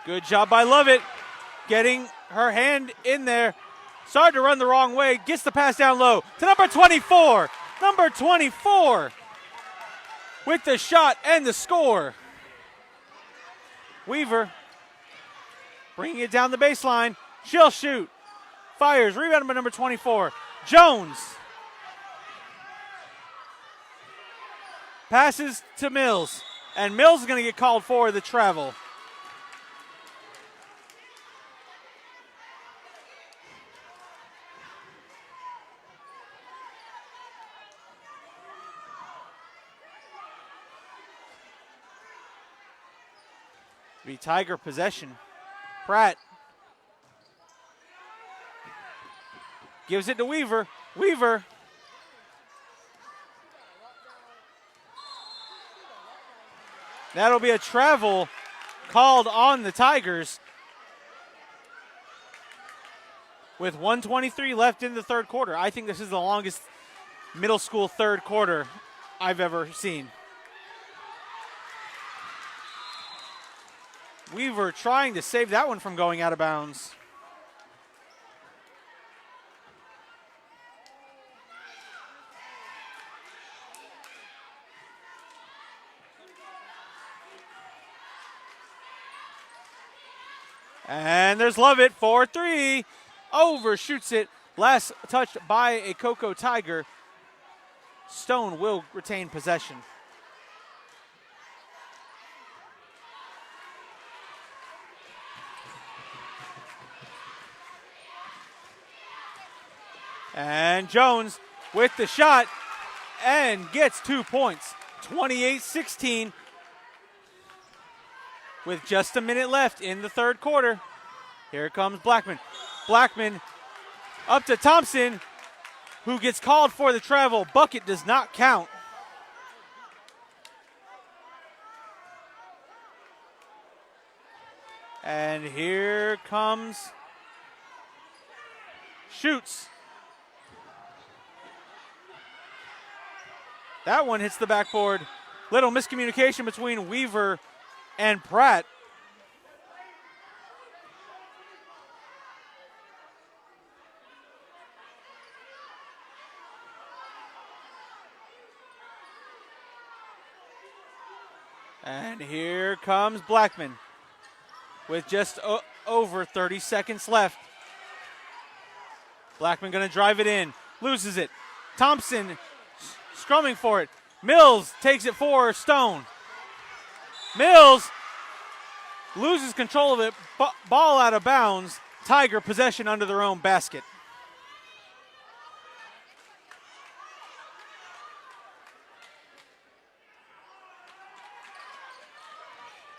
Good job by Lovett, getting her hand in there. Started to run the wrong way, gets the pass down low to number 24. Number 24 with the shot and the score. Weaver bringing it down the baseline. She'll shoot. Fires. Rebounded by number 24. Jones. Passes to Mills. And Mills is going to get called for the travel. Be Tiger possession. Pratt Gives it to Weaver. Weaver. That'll be a travel called on the Tigers. With 1:23 left in the third quarter. I think this is the longest middle school third quarter I've ever seen. Weaver trying to save that one from going out of bounds. And there's Lovett for three. Overshoots it. Last touched by a Cocoa Tiger. Stone will retain possession. And Jones with the shot and gets 2 points. 28-16 with just a minute left in the third quarter. Here comes Blackman. Blackman up to Thompson, who gets called for the travel. Bucket does not count. And here comes shoots. That one hits the backboard. Little miscommunication between Weaver and Pratt. And here comes Blackman with just over 30 seconds left. Blackman gonna drive it in, loses it. Thompson scrumming for it. Mills takes it for Stone. Mills loses control of it, ball out of bounds. Tiger possession under their own basket.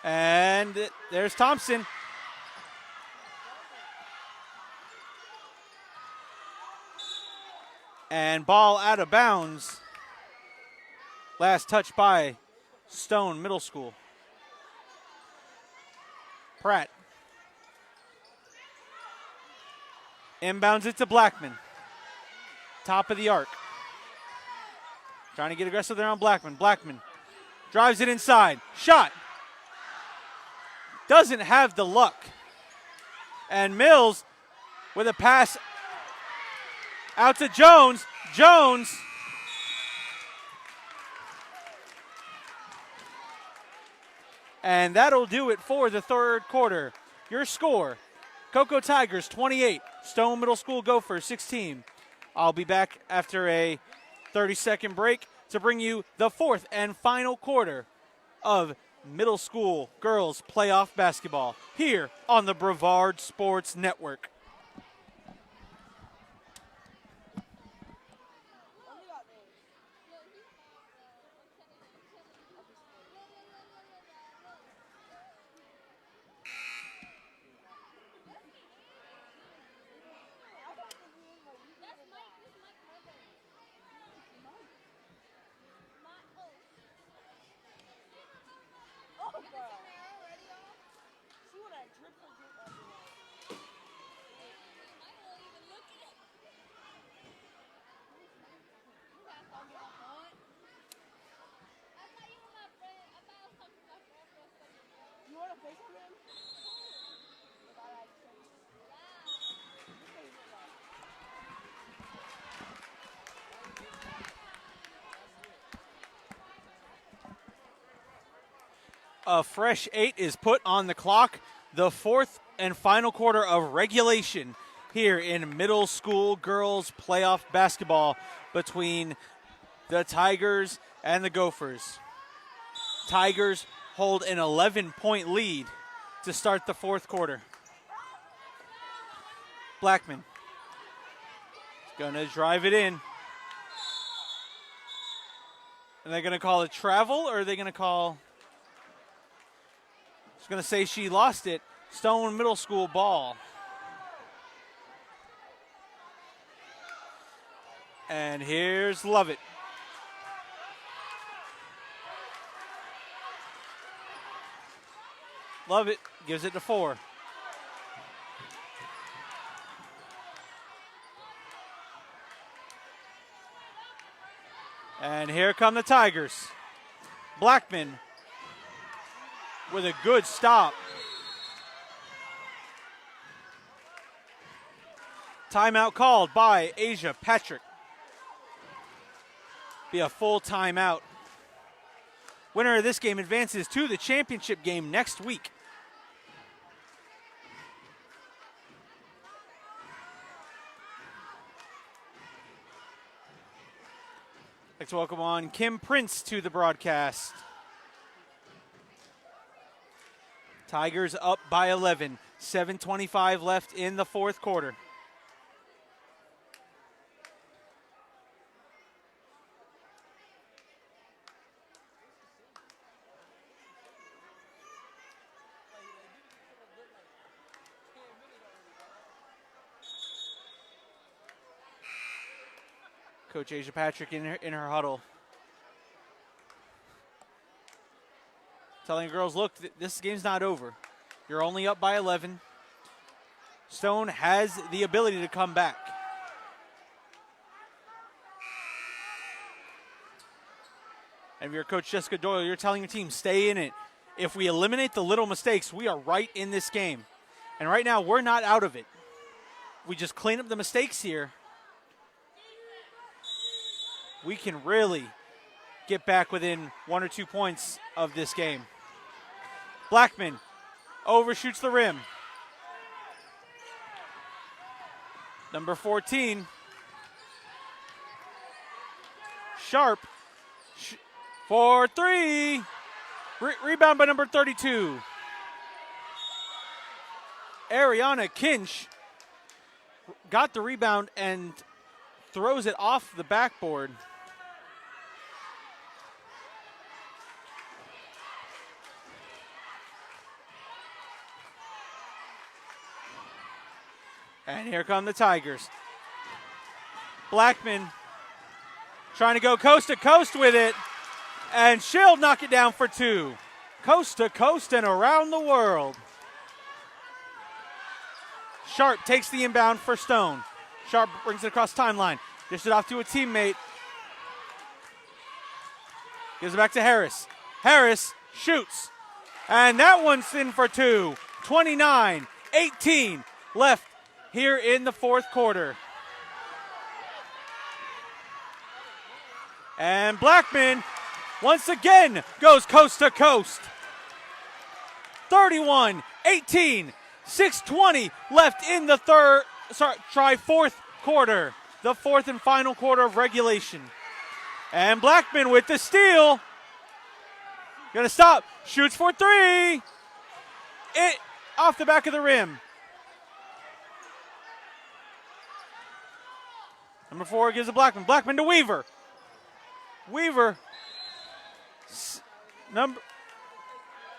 And there's Thompson. And ball out of bounds. Last touch by Stone Middle School. Pratt. Inbounds it to Blackman. Top of the arc. Trying to get aggressive there on Blackman. Blackman drives it inside. Shot. Doesn't have the luck. And Mills with a pass out to Jones. Jones. And that'll do it for the third quarter. Your score, Cocoa Tigers 28, Stone Middle School Gophers 16. I'll be back after a 30-second break to bring you the fourth and final quarter of middle school girls playoff basketball here on the Brevard Sports Network. A fresh 8 is put on the clock. The fourth and final quarter of regulation here in middle school girls playoff basketball between the Tigers and the Gophers. Tigers hold an 11-point lead to start the fourth quarter. Blackman is going to drive it in. Are they going to call it travel, or are they going to call... Going to say she lost it. Stone Middle School ball. And here's Lovett. Lovett gives it to 4. And here come the Tigers. Blackman with a good stop. Timeout called by Asia Patrick. Be a full timeout. Winner of this game advances to the championship game next week. I'd like to welcome on Kim Prince to the broadcast. Tigers up by 11. 7:25 left in the fourth quarter. Coach Asia Patrick in her huddle. Telling the girls, look, this game's not over. You're only up by 11. Stone has the ability to come back. And if you're Coach Jessica Doyle, you're telling your team, stay in it. If we eliminate the little mistakes, we are right in this game. And right now, we're not out of it. We just clean up the mistakes here. We can really get back within 1 or 2 points of this game. Blackman overshoots the rim. Number 14. Sharp for 3. Rebound by number 32. Ariana Kinch got the rebound and throws it off the backboard. And here come the Tigers. Blackman trying to go coast to coast with it. And she'll knock it down for 2. Coast to coast and around the world. Sharp takes the inbound for Stone. Sharp brings it across timeline. Dishes it off to a teammate. Gives it back to Harris. Harris shoots. And that one's in for 2. 29-18 left here in the fourth quarter. And Blackman once again goes coast to coast. 31-18, 6:20 left in the fourth quarter, the fourth and final quarter of regulation. And Blackman with the steal. Gonna stop, shoots for 3. It off the back of the rim. Number 4 gives it Blackman. Blackman to Weaver. Weaver. Number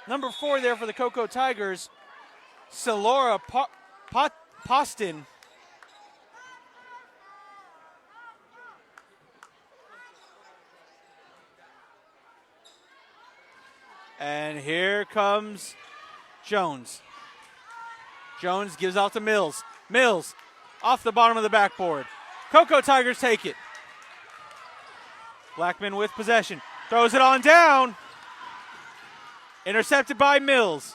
4 there for the Cocoa Tigers. Celora Poston. And here comes Jones. Jones gives out to Mills. Mills off the bottom of the backboard. Cocoa Tigers take it. Blackman with possession. Throws it on down. Intercepted by Mills.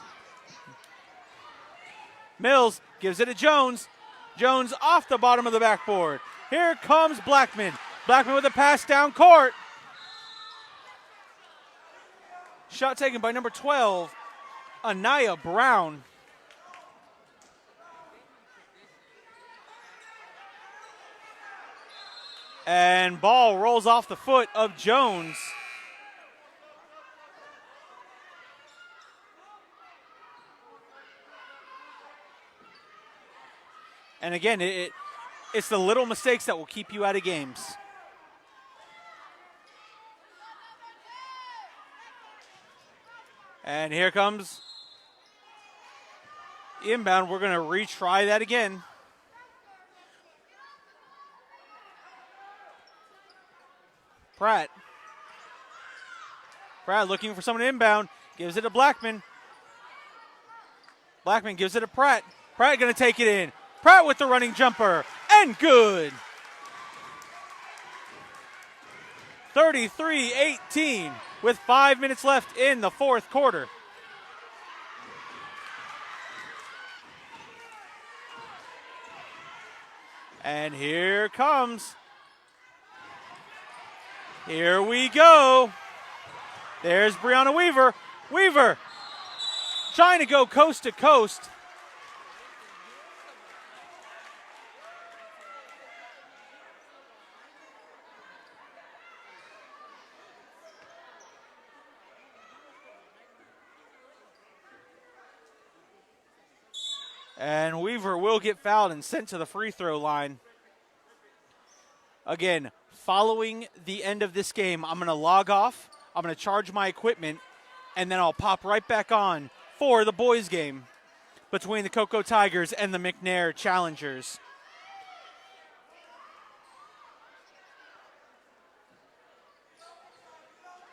Mills gives it to Jones. Jones off the bottom of the backboard. Here comes Blackman. Blackman with a pass down court. Shot taken by number 12, Anaya Brown. And ball rolls off the foot of Jones. And again, it's the little mistakes that will keep you out of games. And here comes inbound. We're going to retry that again. Pratt. Pratt looking for someone to inbound. Gives it to Blackman. Blackman gives it to Pratt. Pratt going to take it in. Pratt with the running jumper. And good. 33-18 with 5 minutes left in the fourth quarter. And here comes. Here we go. There's Brianna Weaver. Weaver trying to go coast to coast. And Weaver will get fouled and sent to the free throw line. Again, following the end of this game, I'm going to log off. I'm going to charge my equipment, and then I'll pop right back on for the boys' game between the Cocoa Tigers and the McNair Challengers.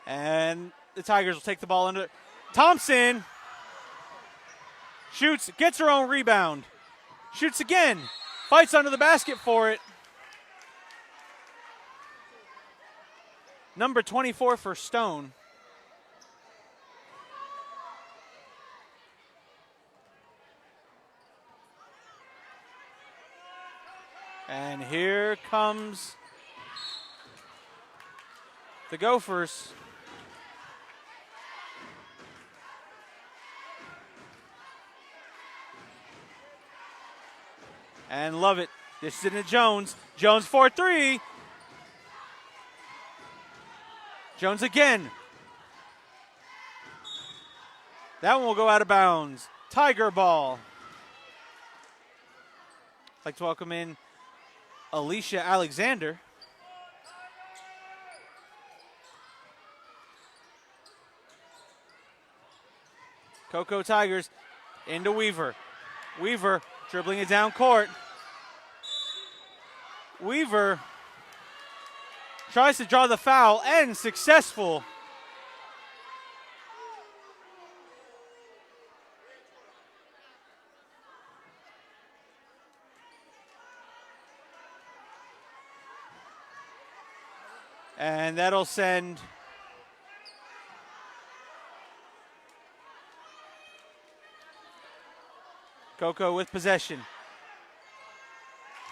And the Tigers will take the ball under. Thompson shoots, gets her own rebound. Shoots again. Fights under the basket for it. Number 24 for Stone. And here comes the Gophers. And love it. This is into Jones. Jones 4-3. Jones again. That one will go out of bounds. Tiger ball. I'd like to welcome in Alicia Alexander. Cocoa Tigers into Weaver. Weaver dribbling it down court. Weaver tries to draw the foul and successful. And that'll send Cocoa with possession.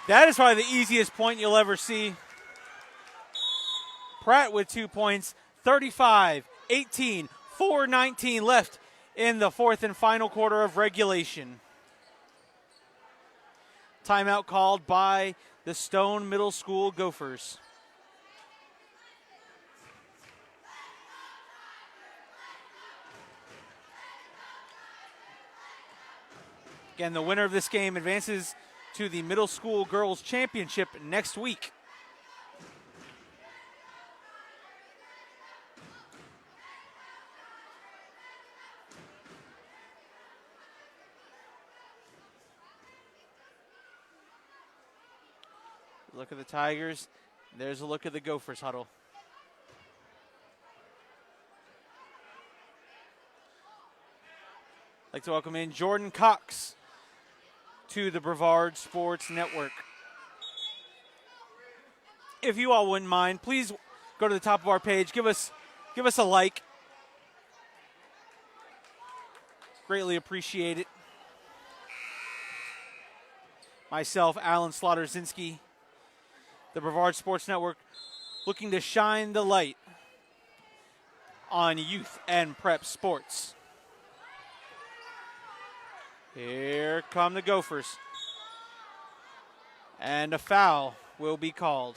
That is probably the easiest point you'll ever see. Pratt with 2 points, 35-18, 4:19 left in the fourth and final quarter of regulation. Timeout called by the Stone Middle School Gophers. Again, the winner of this game advances to the Middle School Girls Championship next week. Look at the Tigers. There's a look at the Gophers huddle. I'd like to welcome in Jordan Cox to the Brevard Sports Network. If you all wouldn't mind, please go to the top of our page. Give us a like. Greatly appreciate it. Myself, Alan Slaughter-Zinski, the Brevard Sports Network, looking to shine the light on youth and prep sports. Here come the Gophers. And a foul will be called.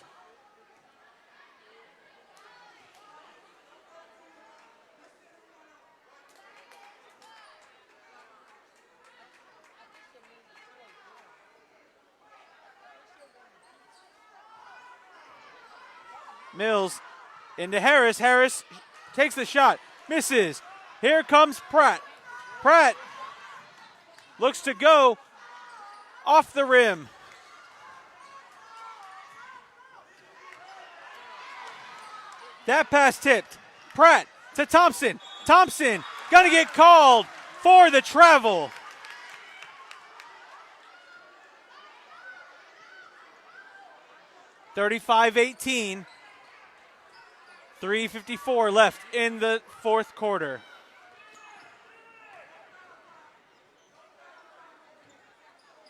Mills into Harris. Harris takes the shot. Misses. Here comes Pratt. Pratt looks to go off the rim. That pass tipped. Pratt to Thompson. Thompson gonna get called for the travel. (35-18). 3:54 left in the fourth quarter.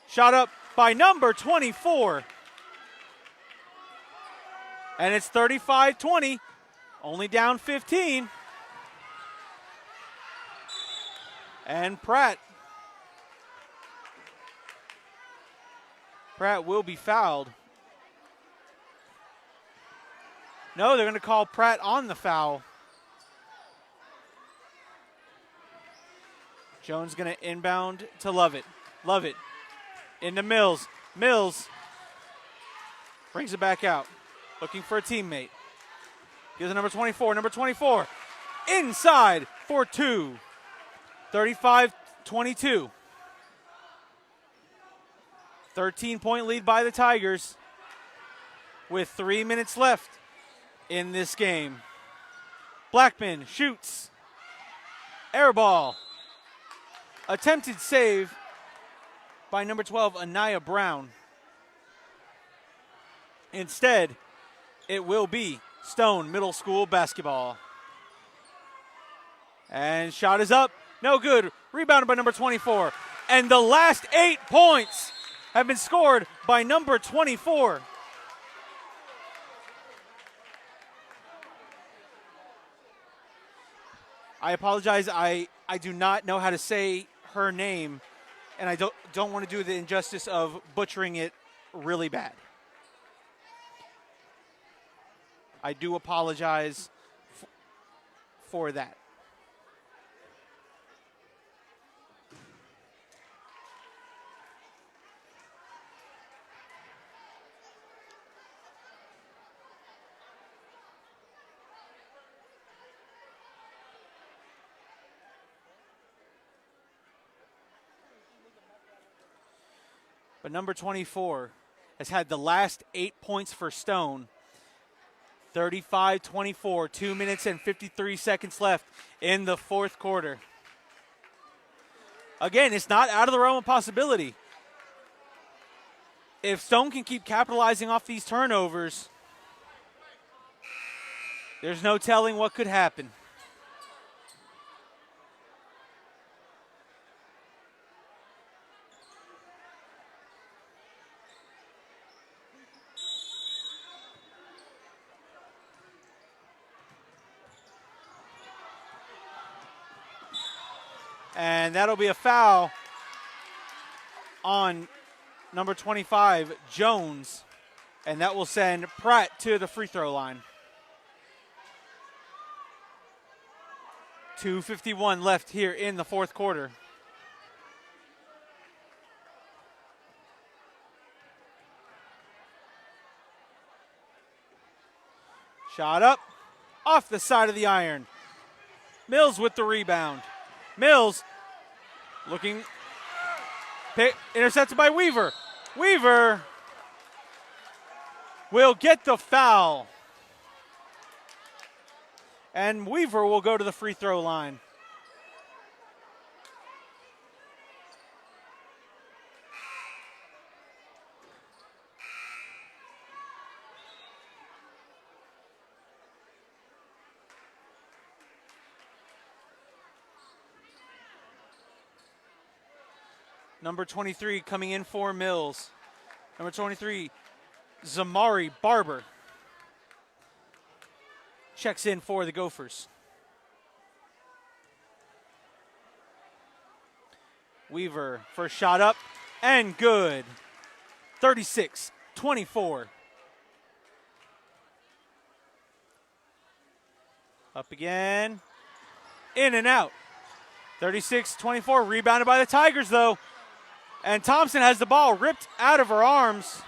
Shot up by number 24. And it's 35-20, only down 15. And Pratt will be fouled. No, they're going to call Pratt on the foul. Jones going to inbound to Lovett. Lovett into Mills. Mills brings it back out, looking for a teammate. Gives it number 24. Number 24 inside for two. 35-22. 13-point lead by the Tigers with 3 minutes left in this game. Blackman shoots. Air ball. Attempted save by number 12, Anaya Brown. Instead, it will be Stone Middle School basketball. And shot is up. No good. Rebounded by number 24. And the last 8 points have been scored by number 24. I apologize. I do not know how to say her name, and I don't want to do the injustice of butchering it really bad. I do apologize for that. But number 24 has had the last 8 points for Stone. 35-24, 2 minutes and 53 seconds left in the fourth quarter. Again, it's not out of the realm of possibility. If Stone can keep capitalizing off these turnovers, there's no telling what could happen. And that'll be a foul on number 25, Jones. And that will send Pratt to the free throw line. 2:51 left here in the fourth quarter. Shot up, off the side of the iron. Mills with the rebound. Mills looking, intercepted by Weaver. Weaver will get the foul. And Weaver will go to the free throw line. Number 23 coming in for Mills. Number 23, Zamari Barber. Checks in for the Gophers. Weaver, first shot up, and good. 36-24. Up again. In and out. 36-24, rebounded by the Tigers, though. And Thompson has the ball ripped out of her arms.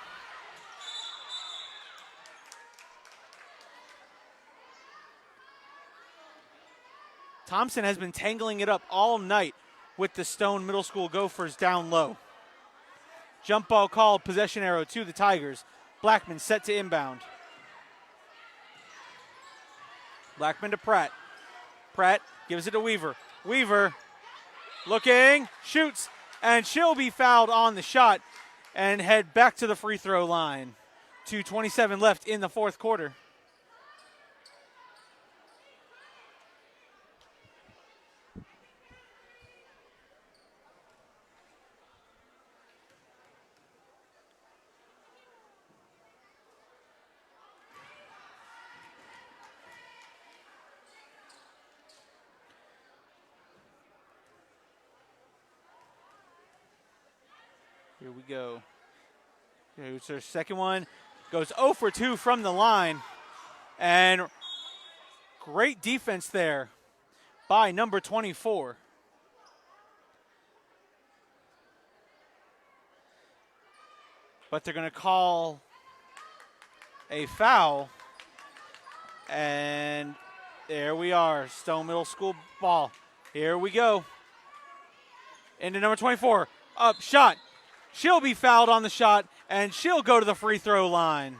Thompson has been tangling it up all night with the Stone Middle School Gophers down low. Jump ball called, possession arrow to the Tigers. Blackman set to inbound. Blackman to Pratt. Pratt gives it to Weaver. Weaver looking, shoots, and she'll be fouled on the shot and head back to the free throw line. 2:27 left in the fourth quarter. Here we go. Here's her second one. Goes 0 for 2 from the line. And great defense there by number 24. But they're going to call a foul. And there we are. Stone Middle School ball. Here we go. Into number 24. Up, shot. She'll be fouled on the shot, and she'll go to the free throw line.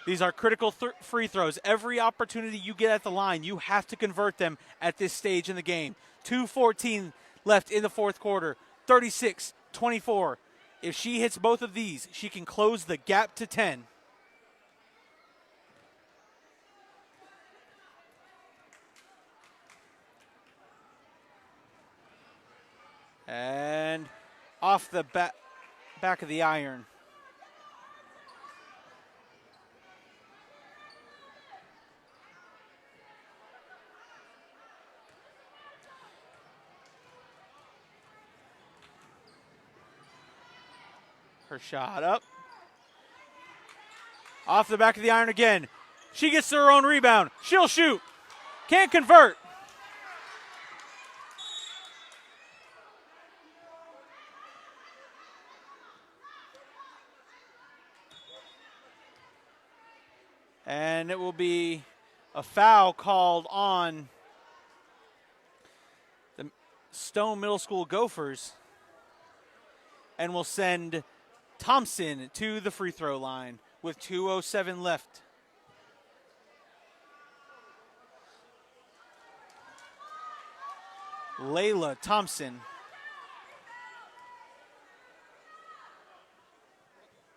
These are critical free throws. Every opportunity you get at the line, you have to convert them at this stage in the game. 2:14 left in the fourth quarter, 36-24. If she hits both of these, she can close the gap to 10. And off the back of the iron. Her shot up. Off the back of the iron again. She gets her own rebound. She'll shoot. Can't convert. And it will be a foul called on the Stone Middle School Gophers, and will send Thompson to the free throw line with 2:07 left. Layla Thompson.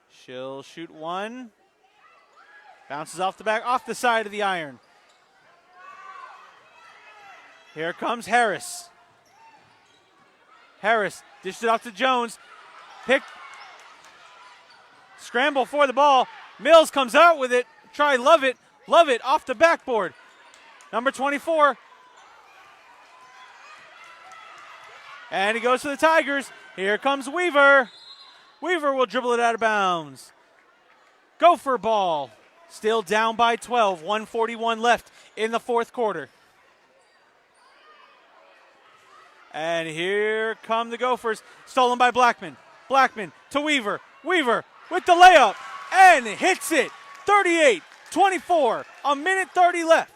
She'll shoot one. Bounces off the side of the iron. Here comes Harris. Harris dished it off to Jones. Scramble for the ball. Mills comes out with it. Try Lovett. Lovett off the backboard. Number 24. And he goes to the Tigers. Here comes Weaver. Weaver will dribble it out of bounds. Gopher ball. Still down by 12, 1:41 left in the fourth quarter. And here come the Gophers, stolen by Blackman. Blackman to Weaver. Weaver with the layup and hits it. 38-24, a minute 30 left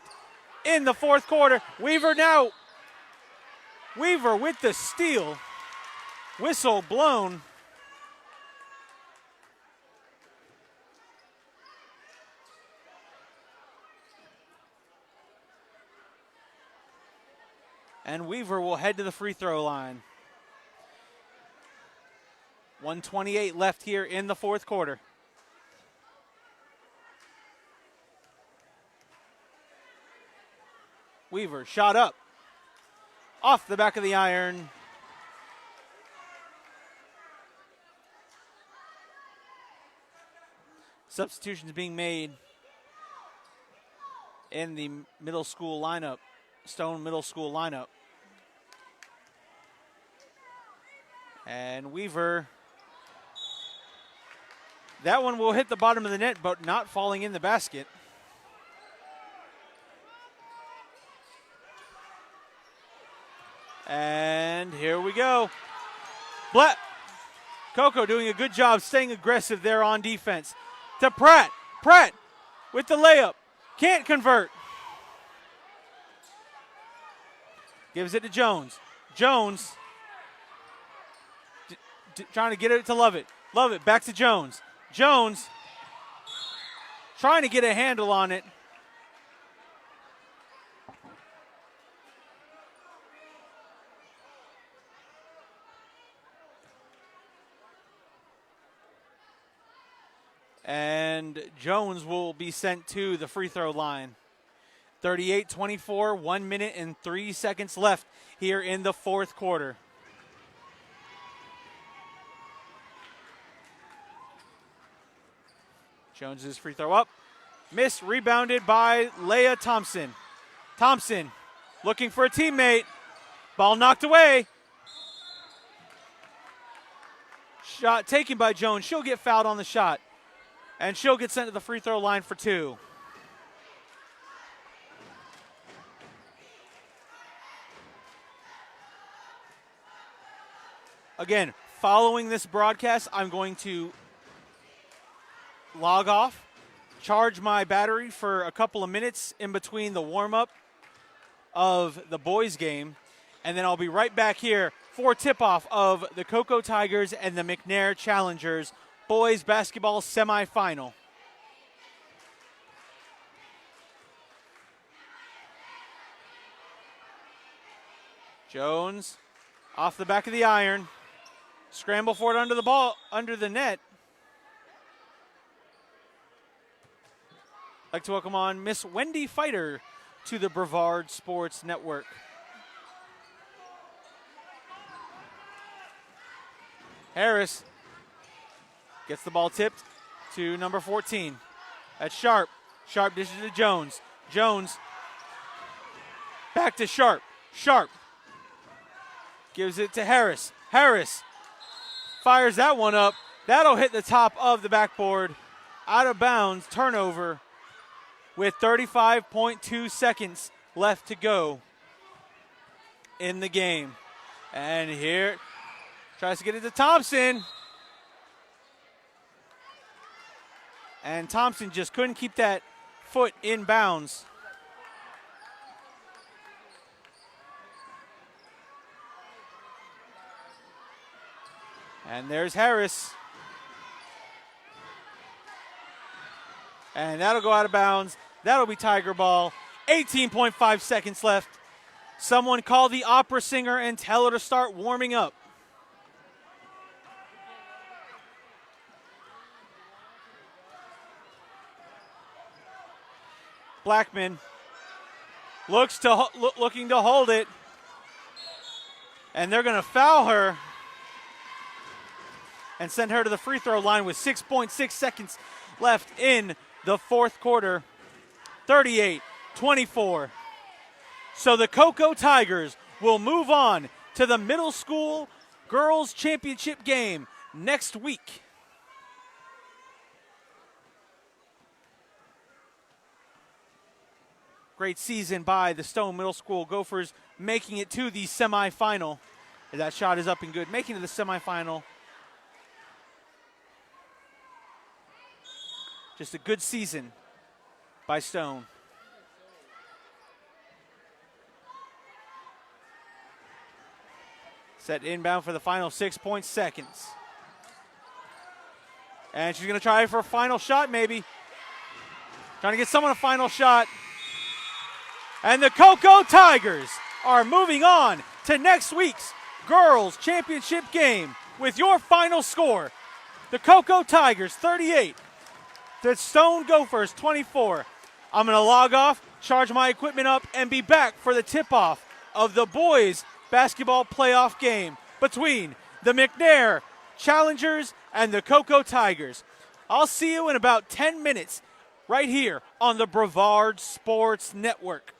in the fourth quarter. Weaver with the steal. Whistle blown. And Weaver will head to the free throw line. 1:28 left here in the fourth quarter. Weaver shot up. Off the back of the iron. Substitutions being made in the middle school lineup, Stone Middle School lineup. And Weaver, that one will hit the bottom of the net, but not falling in the basket. And here we go. Coco doing a good job staying aggressive there on defense. To Pratt. Pratt with the layup. Can't convert. Gives it to Jones. Jones trying to get it to Lovett. Lovett back to Jones. Jones trying to get a handle on it. And Jones will be sent to the free throw line. 38-24, 1 minute and 3 seconds left here in the fourth quarter. Jones's free throw up. Missed, rebounded by Leah Thompson. Thompson looking for a teammate. Ball knocked away. Shot taken by Jones. She'll get fouled on the shot. And she'll get sent to the free throw line for 2. Again, following this broadcast, I'm going to log off, charge my battery for a couple of minutes in between the warm-up of the boys game, and then I'll be right back here for tip-off of the Cocoa Tigers and the McNair Challengers boys basketball semifinal. Jones off the back of the iron. Scramble for it under the net. I'd like to welcome on Miss Wendy Fighter to the Brevard Sports Network. Harris gets the ball tipped to number 14. That's Sharp. Sharp dishes to Jones. Jones back to Sharp. Sharp gives it to Harris. Harris fires that one up. That'll hit the top of the backboard. Out of bounds, turnover with 35.2 seconds left to go in the game. And here, tries to get it to Thompson. And Thompson just couldn't keep that foot in bounds. And there's Harris. And that'll go out of bounds. That'll be Tiger ball. 18.5 seconds left. Someone call the opera singer and tell her to start warming up. Blackman looking to hold it. And they're going to foul her and send her to the free throw line with 6.6 seconds left in the fourth quarter. 38-24. So the Cocoa Tigers will move on to the middle school girls championship game next week. Great season by the Stone Middle School Gophers, making it to the semifinal. That shot is up and good, making it to the semifinal. Just a good season by Stone. Set inbound for the final 6 seconds. And she's going to try for a final shot maybe. Trying to get someone a final shot. And the Cocoa Tigers are moving on to next week's girls championship game with your final score. The Cocoa Tigers 38. The Stone Gophers 24. I'm going to log off, charge my equipment up, and be back for the tip-off of the boys basketball playoff game between the McNair Challengers and the Cocoa Tigers. I'll see you in about 10 minutes right here on the Brevard Sports Network.